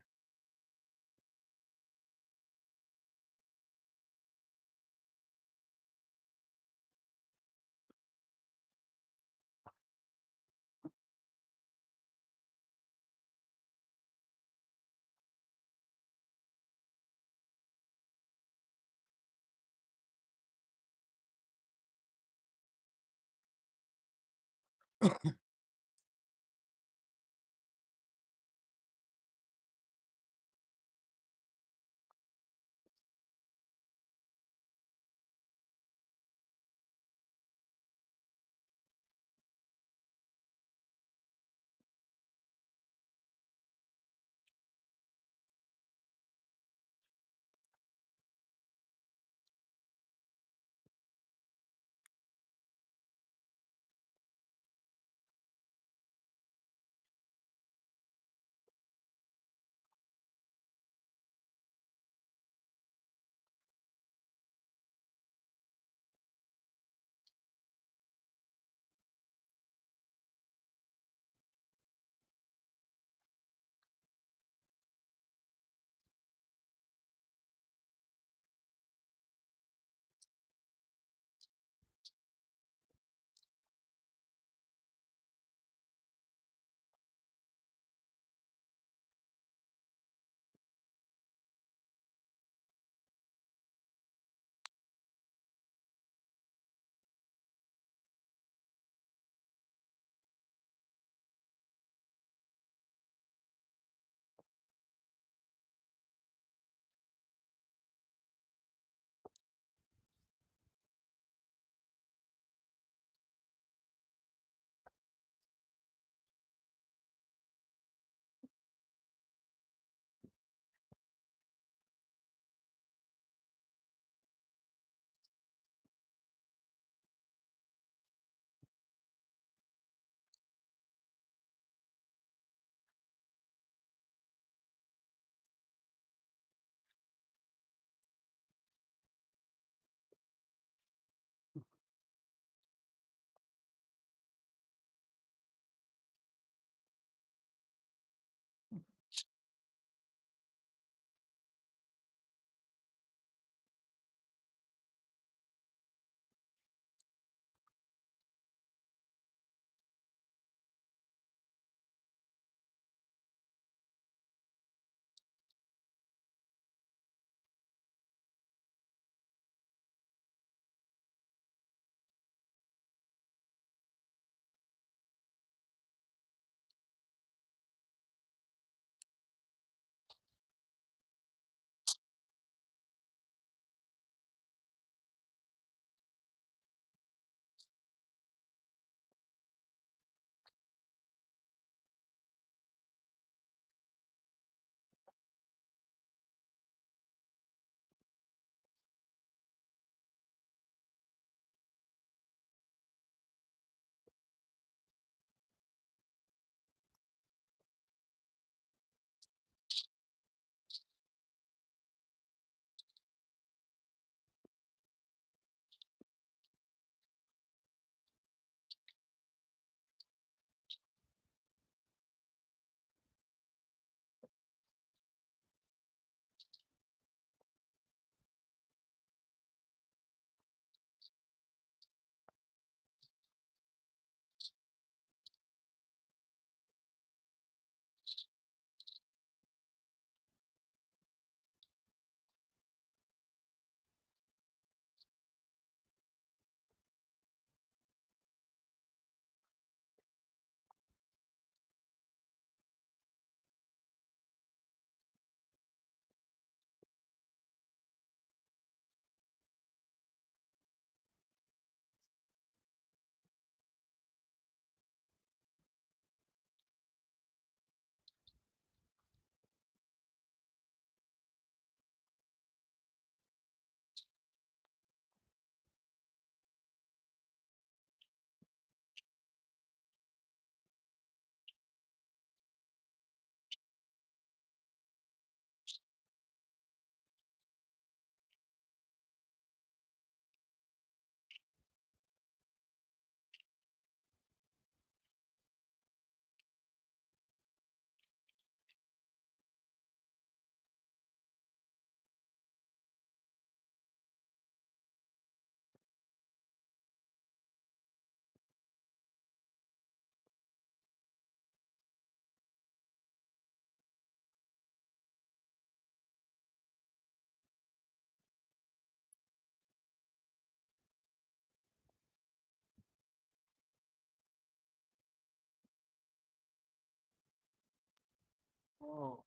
Oh,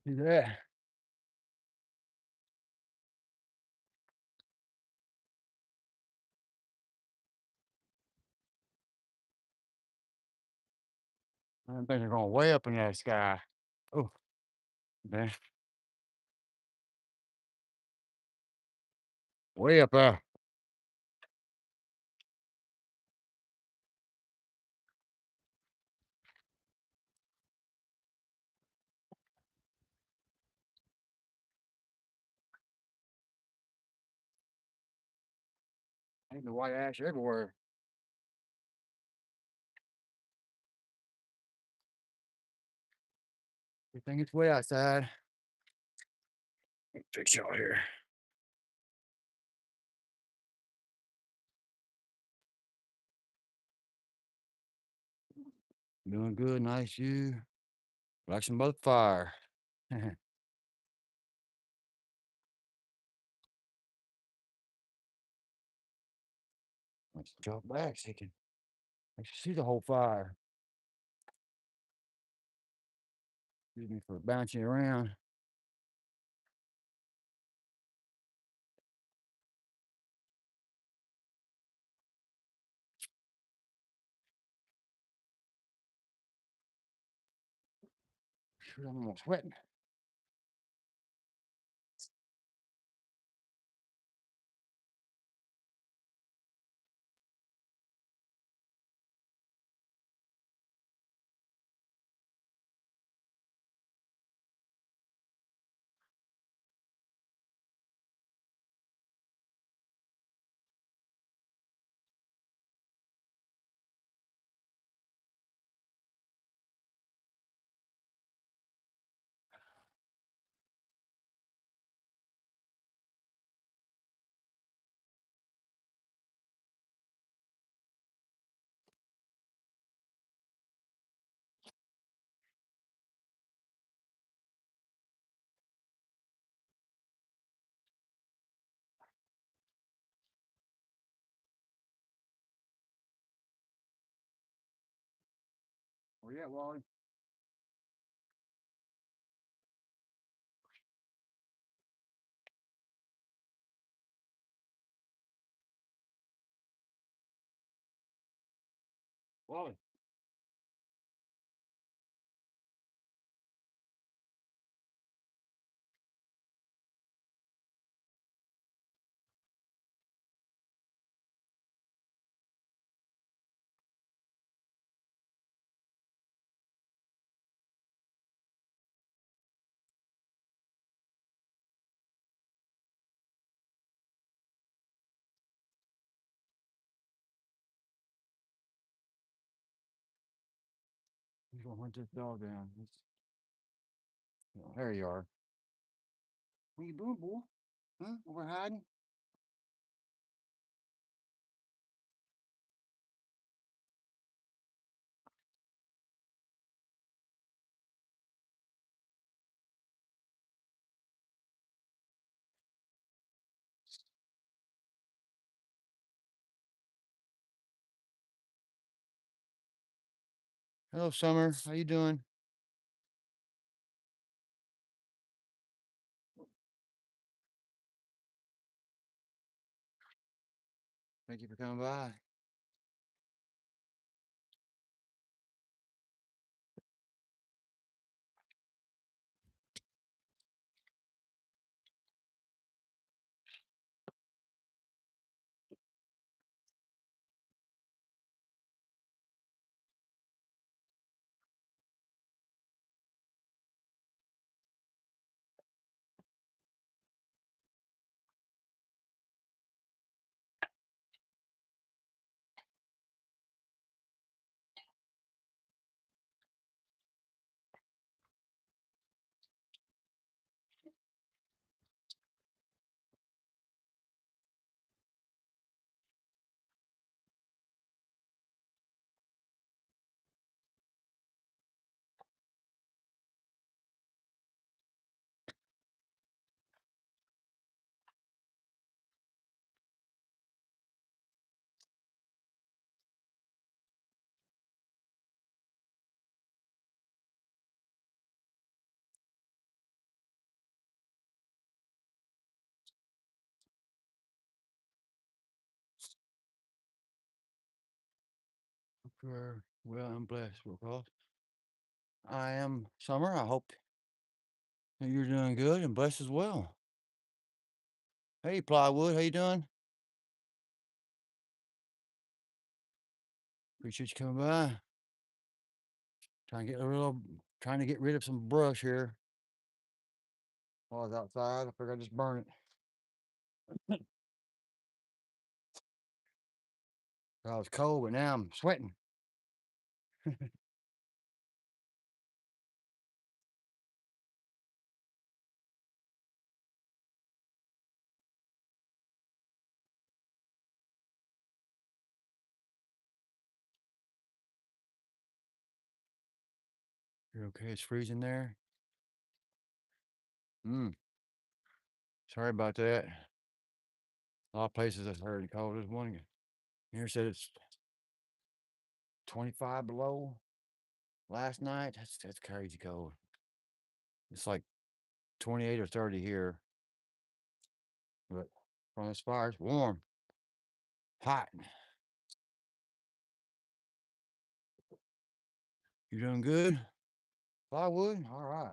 see that? I think they're going way up in that sky. Oh, man, way up there. Ain't the white ash everywhere. You think it's way outside? Fix y'all here. Doing good, nice you. Relaxing by the fire. Let's drop back so you can see the whole fire. Excuse me for bouncing around. Shoot, I'm almost sweating. Where you at, Wally? Wally. He's gonna hunt this dog down. There you are. What you doing, boy? Huh? Over hiding? Hello, Summer. How you doing? Thank you for coming by. Well, I'm blessed, Rocall. I am Summer. I hope that you're doing good and blessed as well. Hey, Plywood, how you doing? Appreciate you coming by. Trying to get rid of some brush here. While I was outside, I figured I'd just burn it. I was cold, but now I'm sweating. You're okay? It's freezing there. Mm, sorry about that. A lot of places I've heard it cold this morning. Here said it's 25 below last night. That's crazy cold. It's like 28 or 30 here, but from this fire, it's warm, hot. You doing good? Plywood? All right.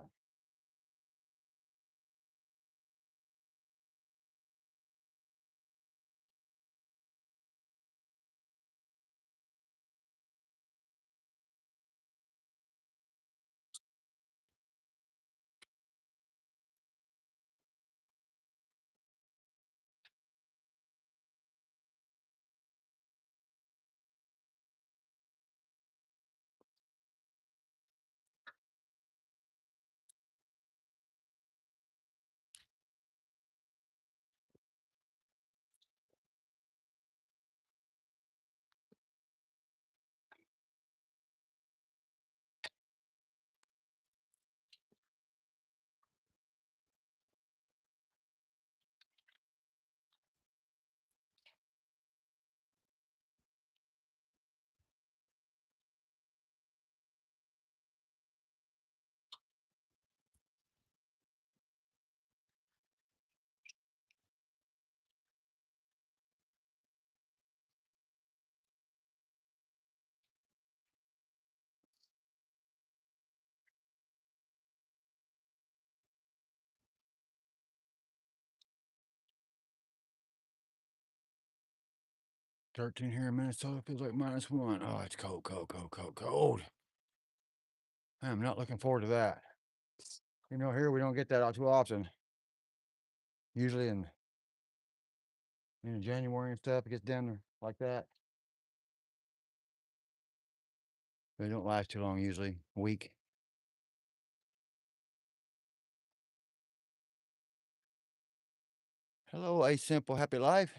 -13 here in Minnesota. Feels like -1. Oh, it's cold, cold, cold, cold, cold. I'm not looking forward to that. Here we don't get that too often. Usually in January and stuff, it gets down there like that. They don't last too long usually. A week. Hello, a simple happy life.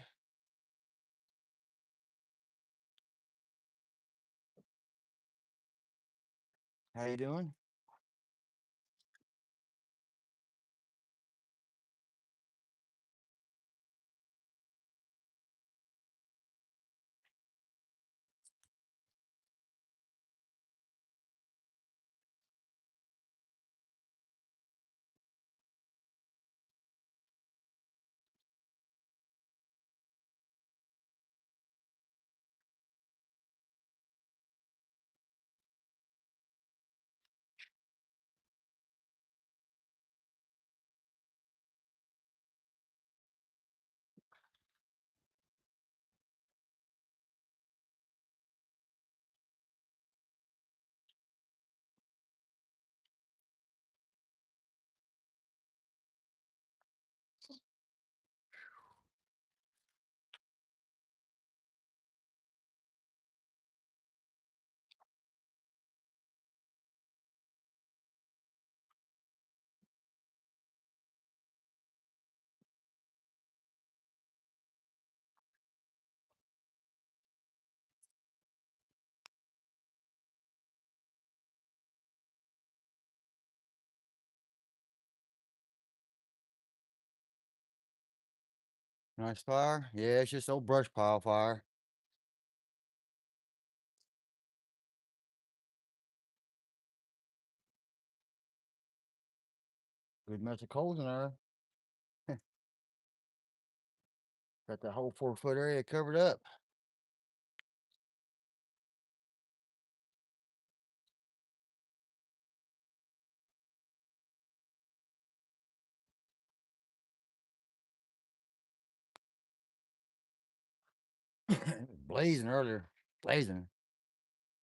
How you doing? Nice fire. Yeah, it's just old brush pile fire. Good mess of coals in there. Got the whole 4-foot area covered up. It was blazing earlier. Blazing.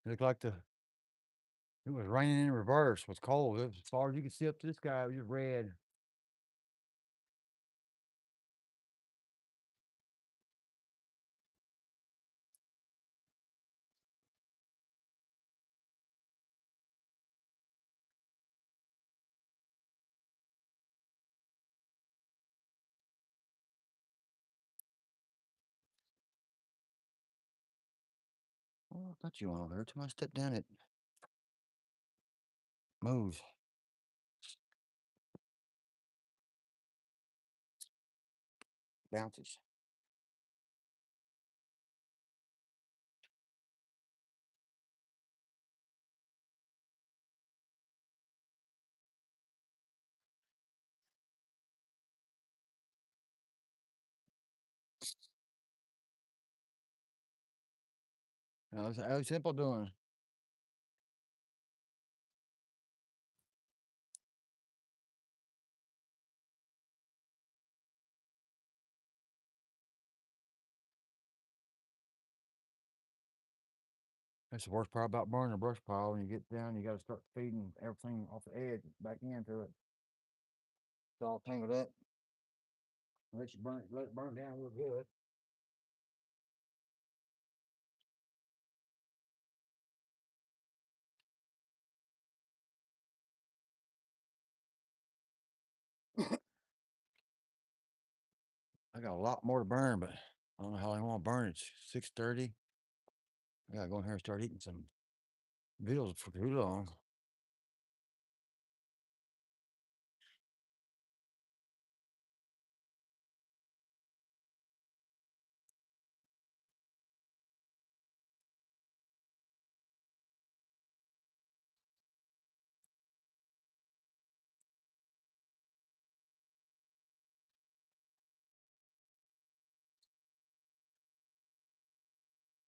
It looked like it was raining in reverse. It was cold. It was, as far as you could see up to the sky, it was just red. Oh, I thought you went over there. Every time I step down, it moves, bounces. How's Simple doing? That's the worst part about burning a brush pile. When you get down, you got to start feeding everything off the edge back into it. It's all tangled up. Let it burn down real good. I got a lot more to burn, but I don't know how long I want to burn. It's 6:30. I gotta go in here and start eating some beetles for too long.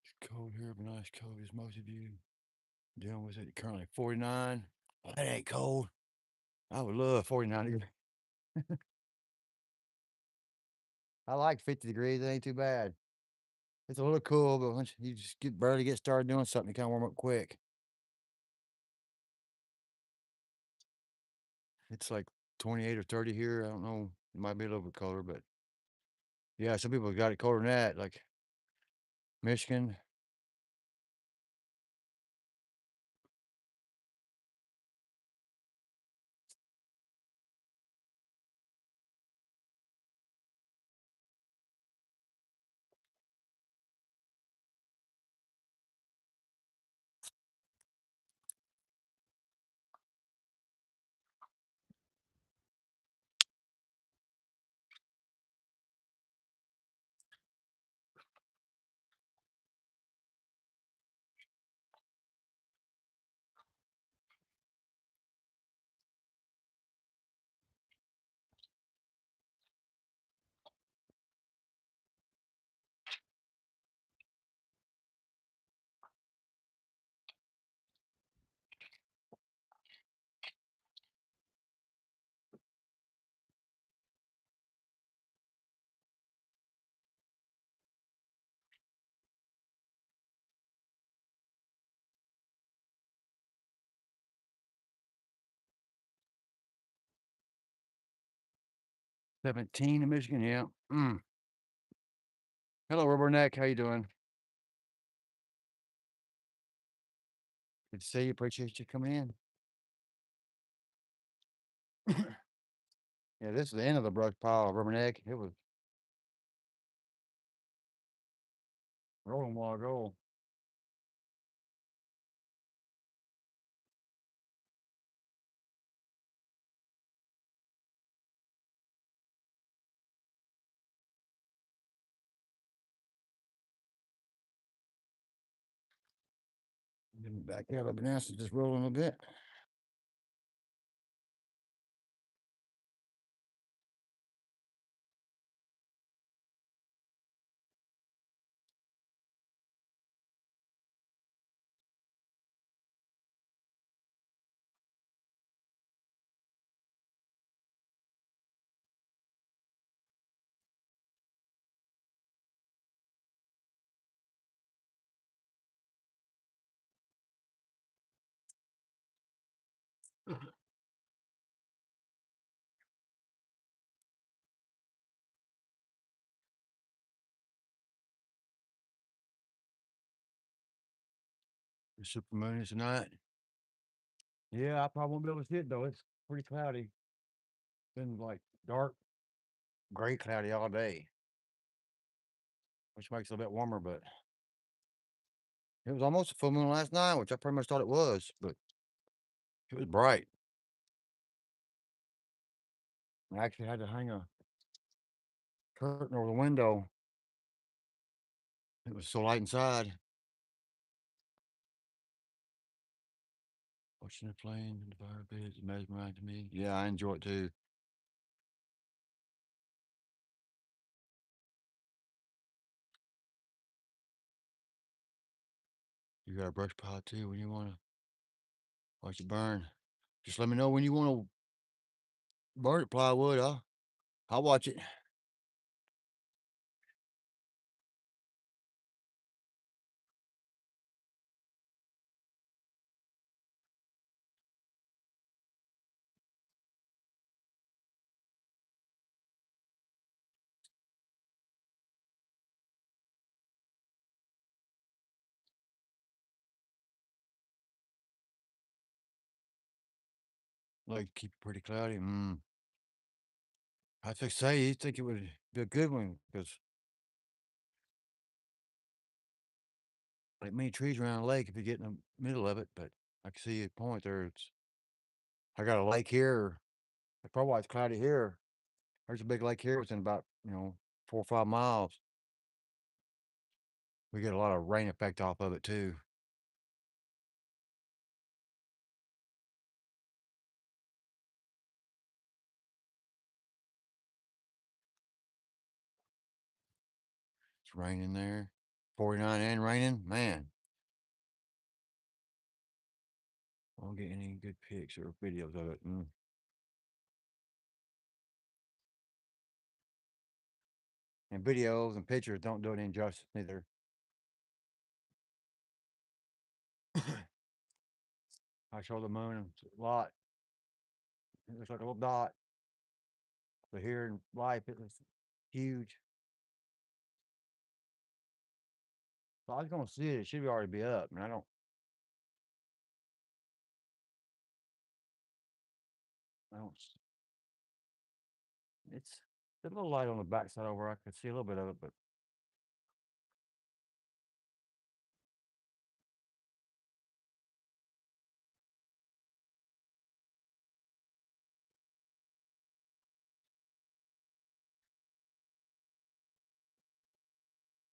It's cold here, but not as cold as most of you. Dealing with it currently 49. Well, that ain't cold. I would love 49 degrees. I like 50 degrees. It ain't too bad. It's a little cool, but once you just barely get started doing something, you kind of warm up quick. It's like 28 or 30 here. I don't know. It might be a little bit colder, but yeah, some people got it colder than that, like Michigan. 17 in Michigan. Yeah. Mm. Hello, Rubberneck. How you doing? Good to see you. Appreciate you coming in. Yeah, this is the end of the brush pile, Rubberneck. It was rolling a while ago. Getting back out of the NASA, just rolling a bit. The supermoon is tonight. Yeah, I probably won't be able to see it though. It's pretty cloudy. Been like dark, gray cloudy all day, which makes it a bit warmer, but it was almost a full moon last night, which I pretty much thought it was, but it was bright. I actually had to hang a curtain over the window. It was so light inside. Watching the plane in the fire pit is mesmerizing to me. Yeah, I enjoy it too. You got a brush pile too when you want to watch it burn. Just let me know when you want to burn it, plywood. I'll watch it. Like keep it pretty cloudy. I think say you think it would be a good one because like many trees around the lake if you get in the middle of it. But I can see your point there. I got a lake here. That's probably why it's cloudy here. There's a big lake here within about 4 or 5 miles. We get a lot of rain effect off of it too. It's raining there. 49 and raining. Man, I don't get any good pics or videos of it. And videos and pictures don't do it any justice neither. I show the moon a lot. It looks like a little dot. But here in life, it was huge. So I was gonna see it. It should already be up. And I don't. I don't. It's a little light on the backside over. I could see a little bit of it, but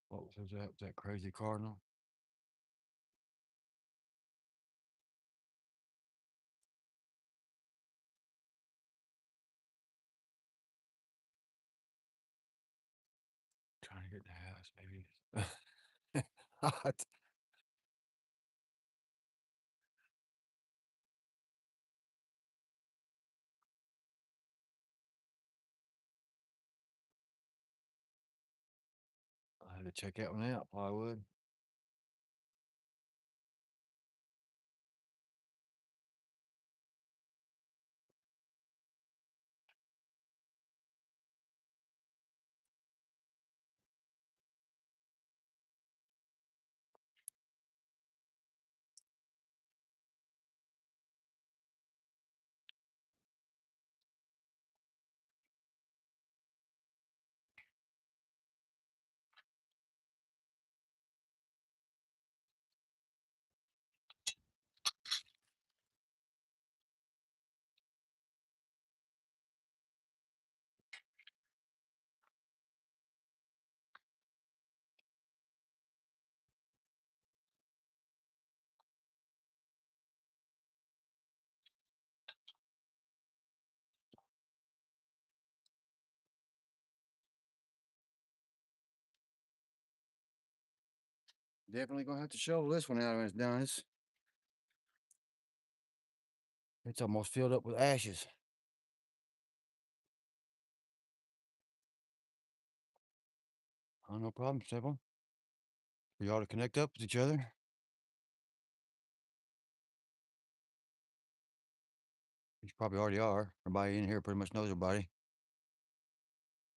what was that? Was that crazy cardinal? Trying to get in the house, maybe. I had to check that one out. Plywood. Definitely gonna have to shovel this one out when it's done. It's almost filled up with ashes. Oh, no problem, simple. We ought to connect up with each other. These probably already are. Everybody in here pretty much knows everybody.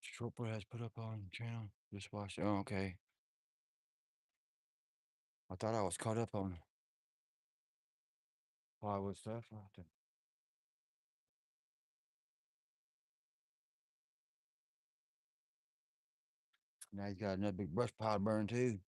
Short has put up on channel. Just watch. Oh, okay. I thought I was caught up on plywood stuff. Now he's got another big brush pile to burn too.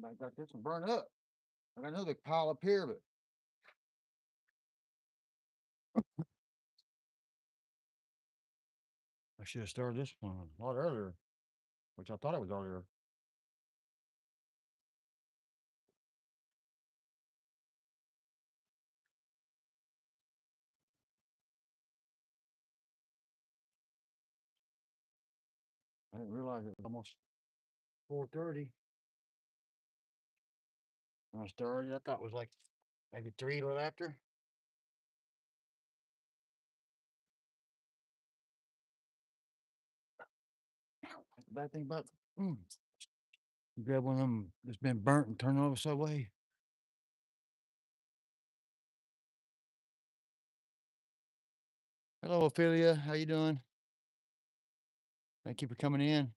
I got this one burned up. I got another big pile up here, but I should have started this one a lot earlier, which I thought it was earlier. I didn't realize it was almost 4:30 when I started. I thought it was like maybe 3 a little after. That's the bad thing about you grab one of them that's been burnt and turn it over Subway. Hello, Ophelia. How you doing? Thank you for coming in.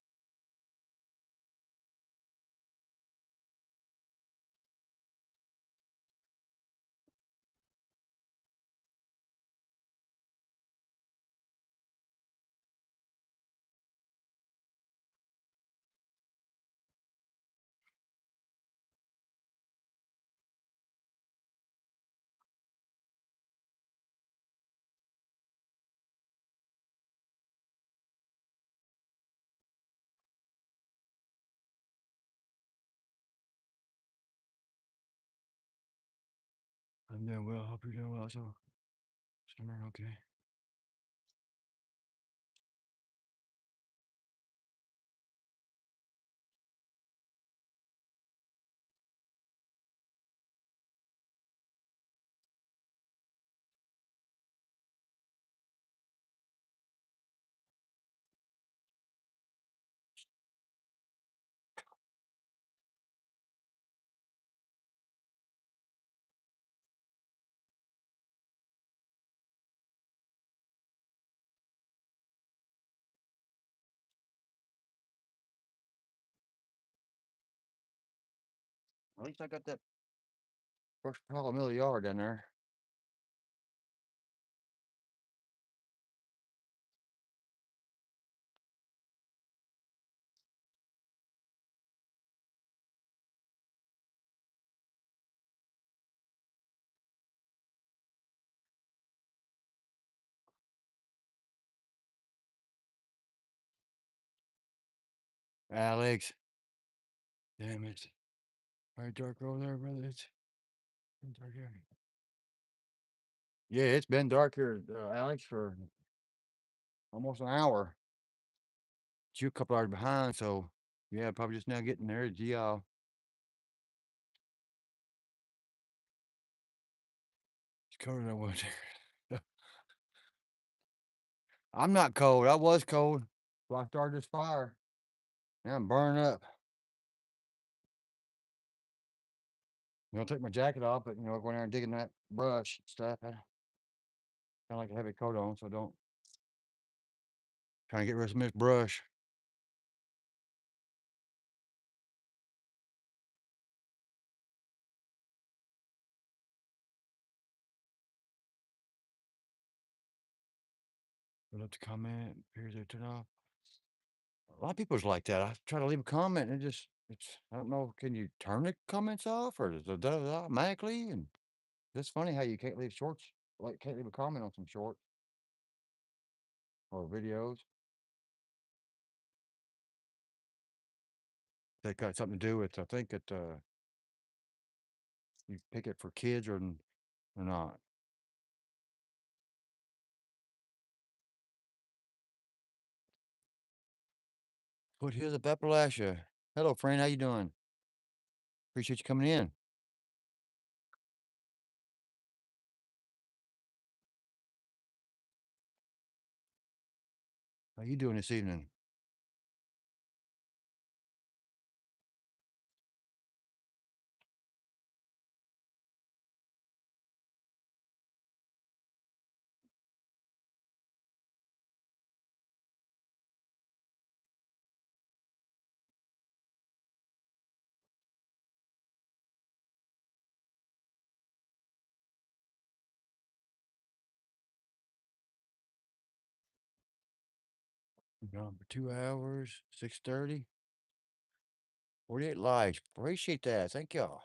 I'm doing well. Hope you're doing well. So, summer, okay. At least I got that first pile of middle yard down there. Alex, damn it. Very dark over there, brother. It's been dark here. Yeah, it's been dark here, Alex, for almost an hour. You a couple hours behind, so yeah, probably just now getting there. Gee, it's Cold I was. I'm not cold. I was cold. So I started this fire. Now I'm burning up. I'll take my jacket off, but go in there and digging that brush and stuff. I kind of like to have a coat on, so don't trying to get rid of some of this brush. Put up the comment. Here's it turn off. A lot of people's like that. I try to leave a comment and it's I don't know. Can you turn the comments off or does it do it automatically? And it's funny how you can't leave shorts, like can't leave a comment on some shorts or videos. They got something to do with. I think that you pick it for kids or not. Foothills of Appalachia. Hello, friend. How you doing? Appreciate you coming in. How you doing this evening? We've gone for 2 hours, 6:30, 48 likes. Appreciate that. Thank y'all.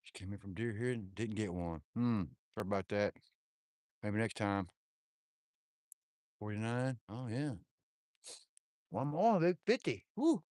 Just came in from Deer Head and didn't get one. Sorry about that. Maybe next time. 49. Oh yeah. One more, big 50. Woo.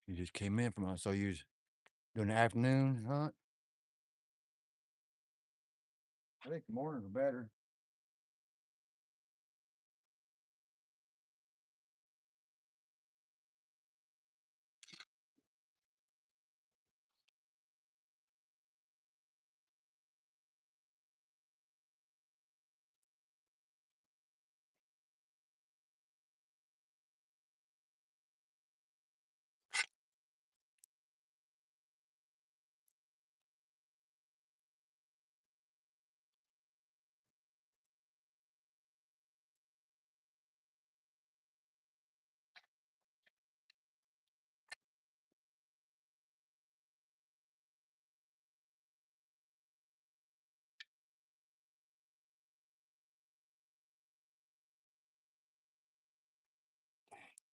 You just came in from us, so you was doing the afternoon hunt. I think the mornings are better.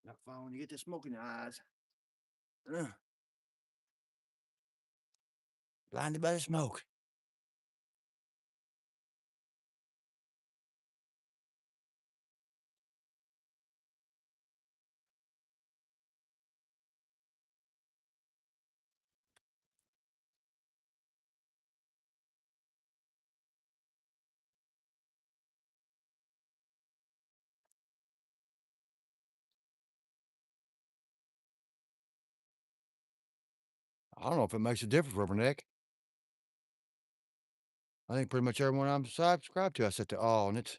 Not fun when you get the smoke in your eyes. Ugh. Blinded by the smoke. I don't know if it makes a difference, Rubberneck. I think pretty much everyone I'm subscribed to, I set to all, and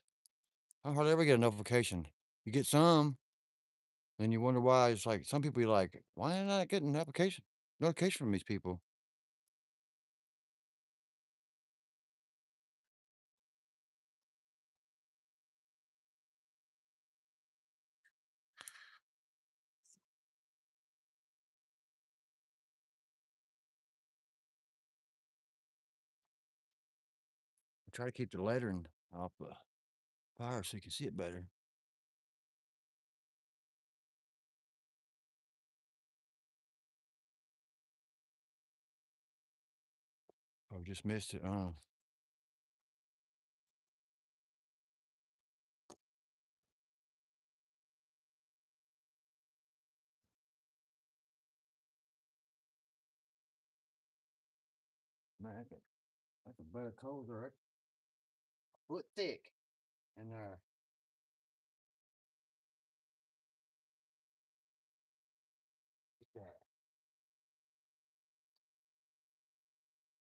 I hardly ever get a notification. You get some, and you wonder why. It's like some people, you like, why am I not getting notification from these people? I try to keep the lettering off the fire so you can see it better. we just missed it. Man, that's a better cold, right? Foot thick. And yeah,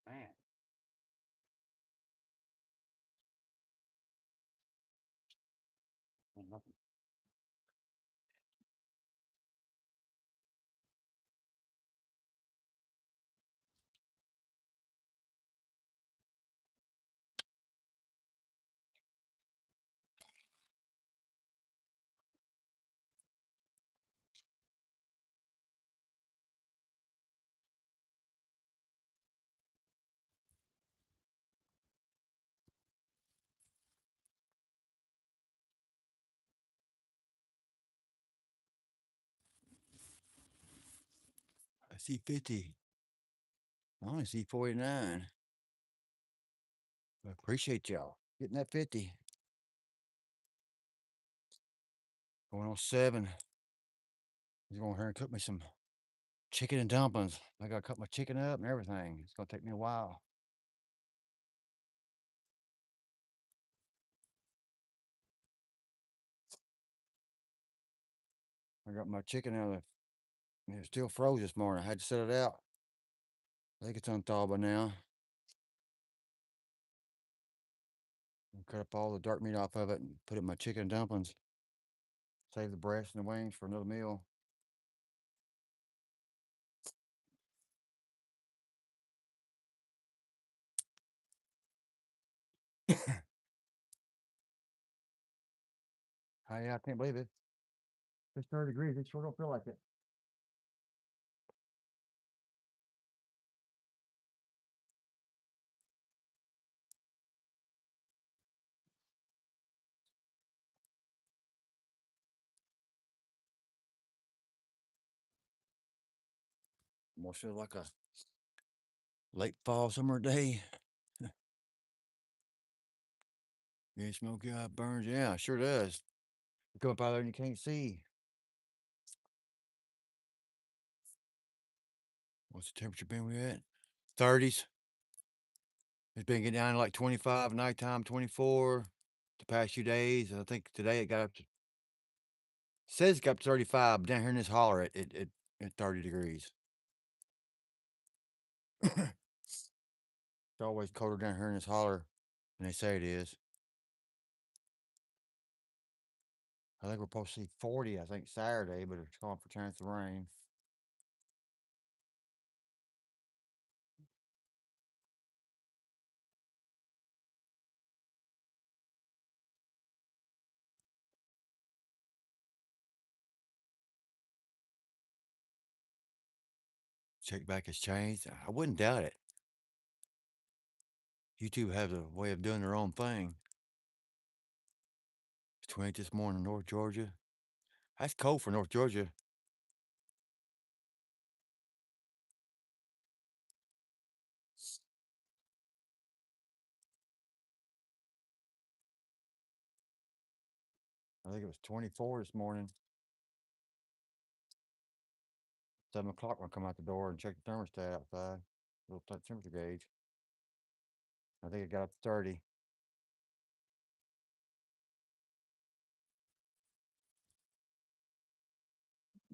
man. Nothing. I see 50. I only see 49. I appreciate y'all getting that 50. Going on 7. He's going here and cook me some chicken and dumplings. I gotta cut my chicken up and everything. It's gonna take me a while. I got my chicken out of it was still froze this morning. I had to set it out. I think it's unthawed by now. Cut up all the dark meat off of it and put it in my chicken and dumplings. Save the breast and the wings for another meal. Oh, yeah, I can't believe it. It's 30 degrees. It sure don't feel like it. Almost feels like a late fall summer day. Yeah, smoky eye burns. Yeah, sure does. You come up out there and you can't see. What's the temperature been we at? 30s. It's been getting down to like 25 nighttime, 24 the past few days. I think today it got up to says it got up to 35, but down here in this holler at 30 degrees. It's always colder down here in this holler than they say it is. I think we're supposed to see 40, I think, Saturday, but it's calling for chance of rain. Check back has changed. I wouldn't doubt it. YouTube has a way of doing their own thing. It's 28 this morning in North Georgia. That's cold for North Georgia. I think it was 24 this morning. 7 o'clock when I come out the door and check the thermostat outside. Little temperature gauge. I think it got up to 30.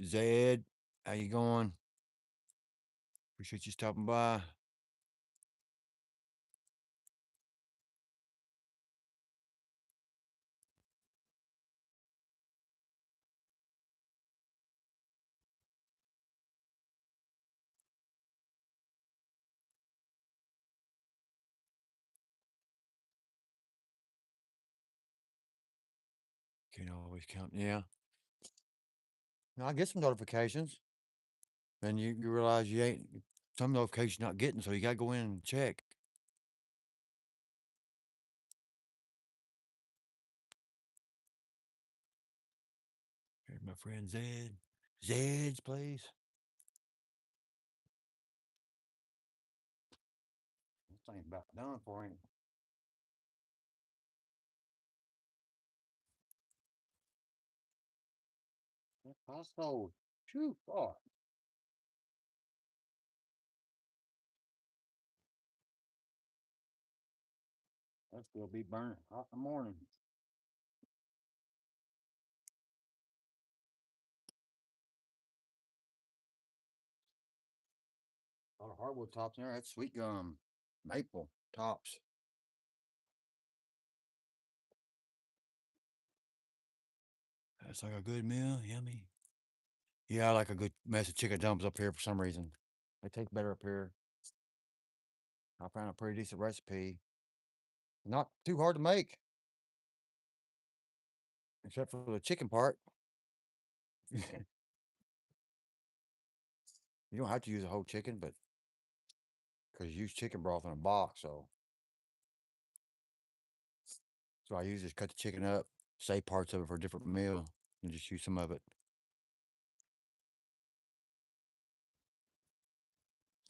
Zed, how you going? Appreciate you stopping by. Can't always count. Yeah. Now I get some notifications. Then you realize you ain't some notifications not getting, so you gotta go in and check. Here's my friend Zed. Zed's place. This Ain't about done for him. I sold. Shoo, boy. That's still be burning hot in the morning. A lot of hardwood tops in there. That's sweet gum, maple tops. That's like a good meal. Yummy. Yeah, I like a good mess of chicken dumplings up here for some reason. They taste better up here. I found a pretty decent recipe. Not too hard to make, except for the chicken part. You don't have to use a whole chicken, but because you use chicken broth in a box, so I usually just cut the chicken up, save parts of it for a different meal, and just use some of it.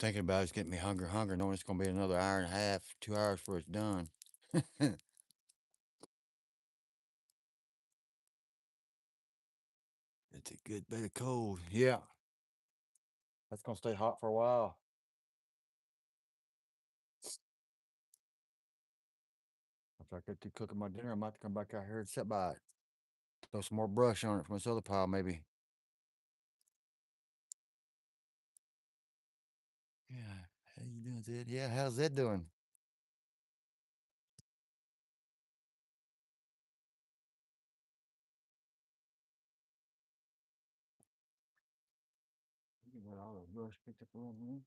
Thinking about it's getting me hungry, knowing it's gonna be another hour and a half, 2 hours before it's done. It's a good bit of cold. Yeah, that's gonna stay hot for a while. After I get through cooking my dinner, I might have to come back out here and sit by it. Throw some more brush on it from this other pile, maybe. Yeah. How you doing, Zed? Yeah, how's Zed doing? You got all the brush picked up around me.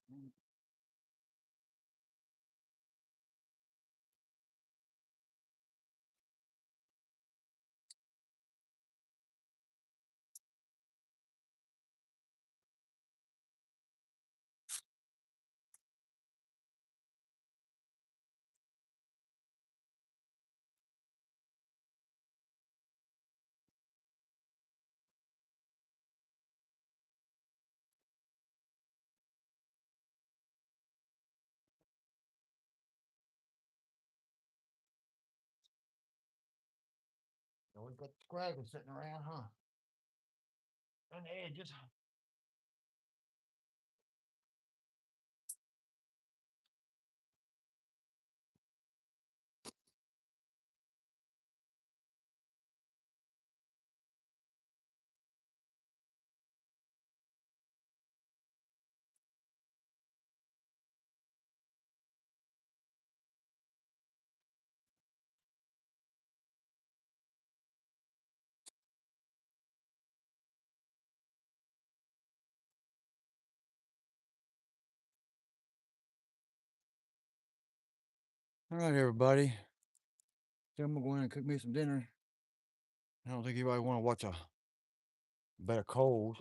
Always got the scraggles sitting around, huh? On the edges. All right, everybody. So I'm gonna go in and cook me some dinner. I don't think anybody want to watch a better cold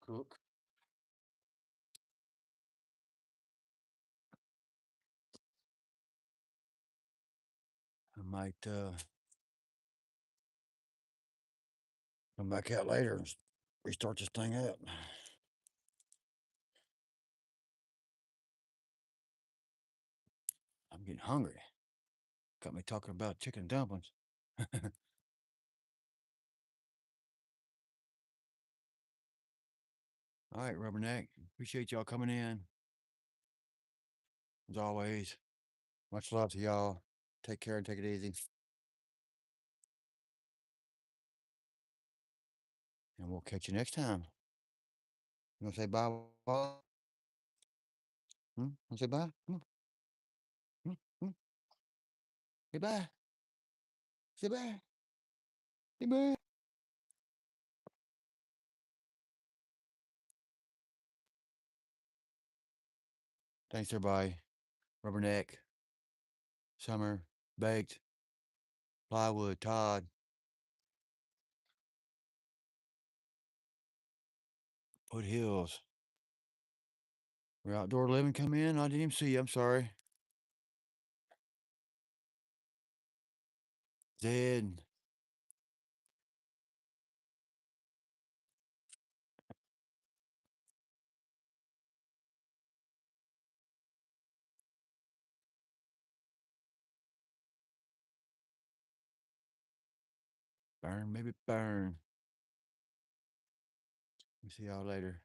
cook. I might come back out later and restart this thing up. I'm getting hungry. Got me talking about chicken dumplings. All right, Rubberneck. Appreciate y'all coming in. As always, much love to y'all. Take care and take it easy. And we'll catch you next time. You gonna say bye? Wanna say bye? Come on. Hmm? Hmm? Say bye. Say bye. Say bye. Thanks, everybody. Rubberneck, Summer, Baked, Plywood, Todd, Foot Hills. Where Outdoor Living come in? I didn't even see you. I'm sorry. Zed, Burn, maybe burn. We see y'all later.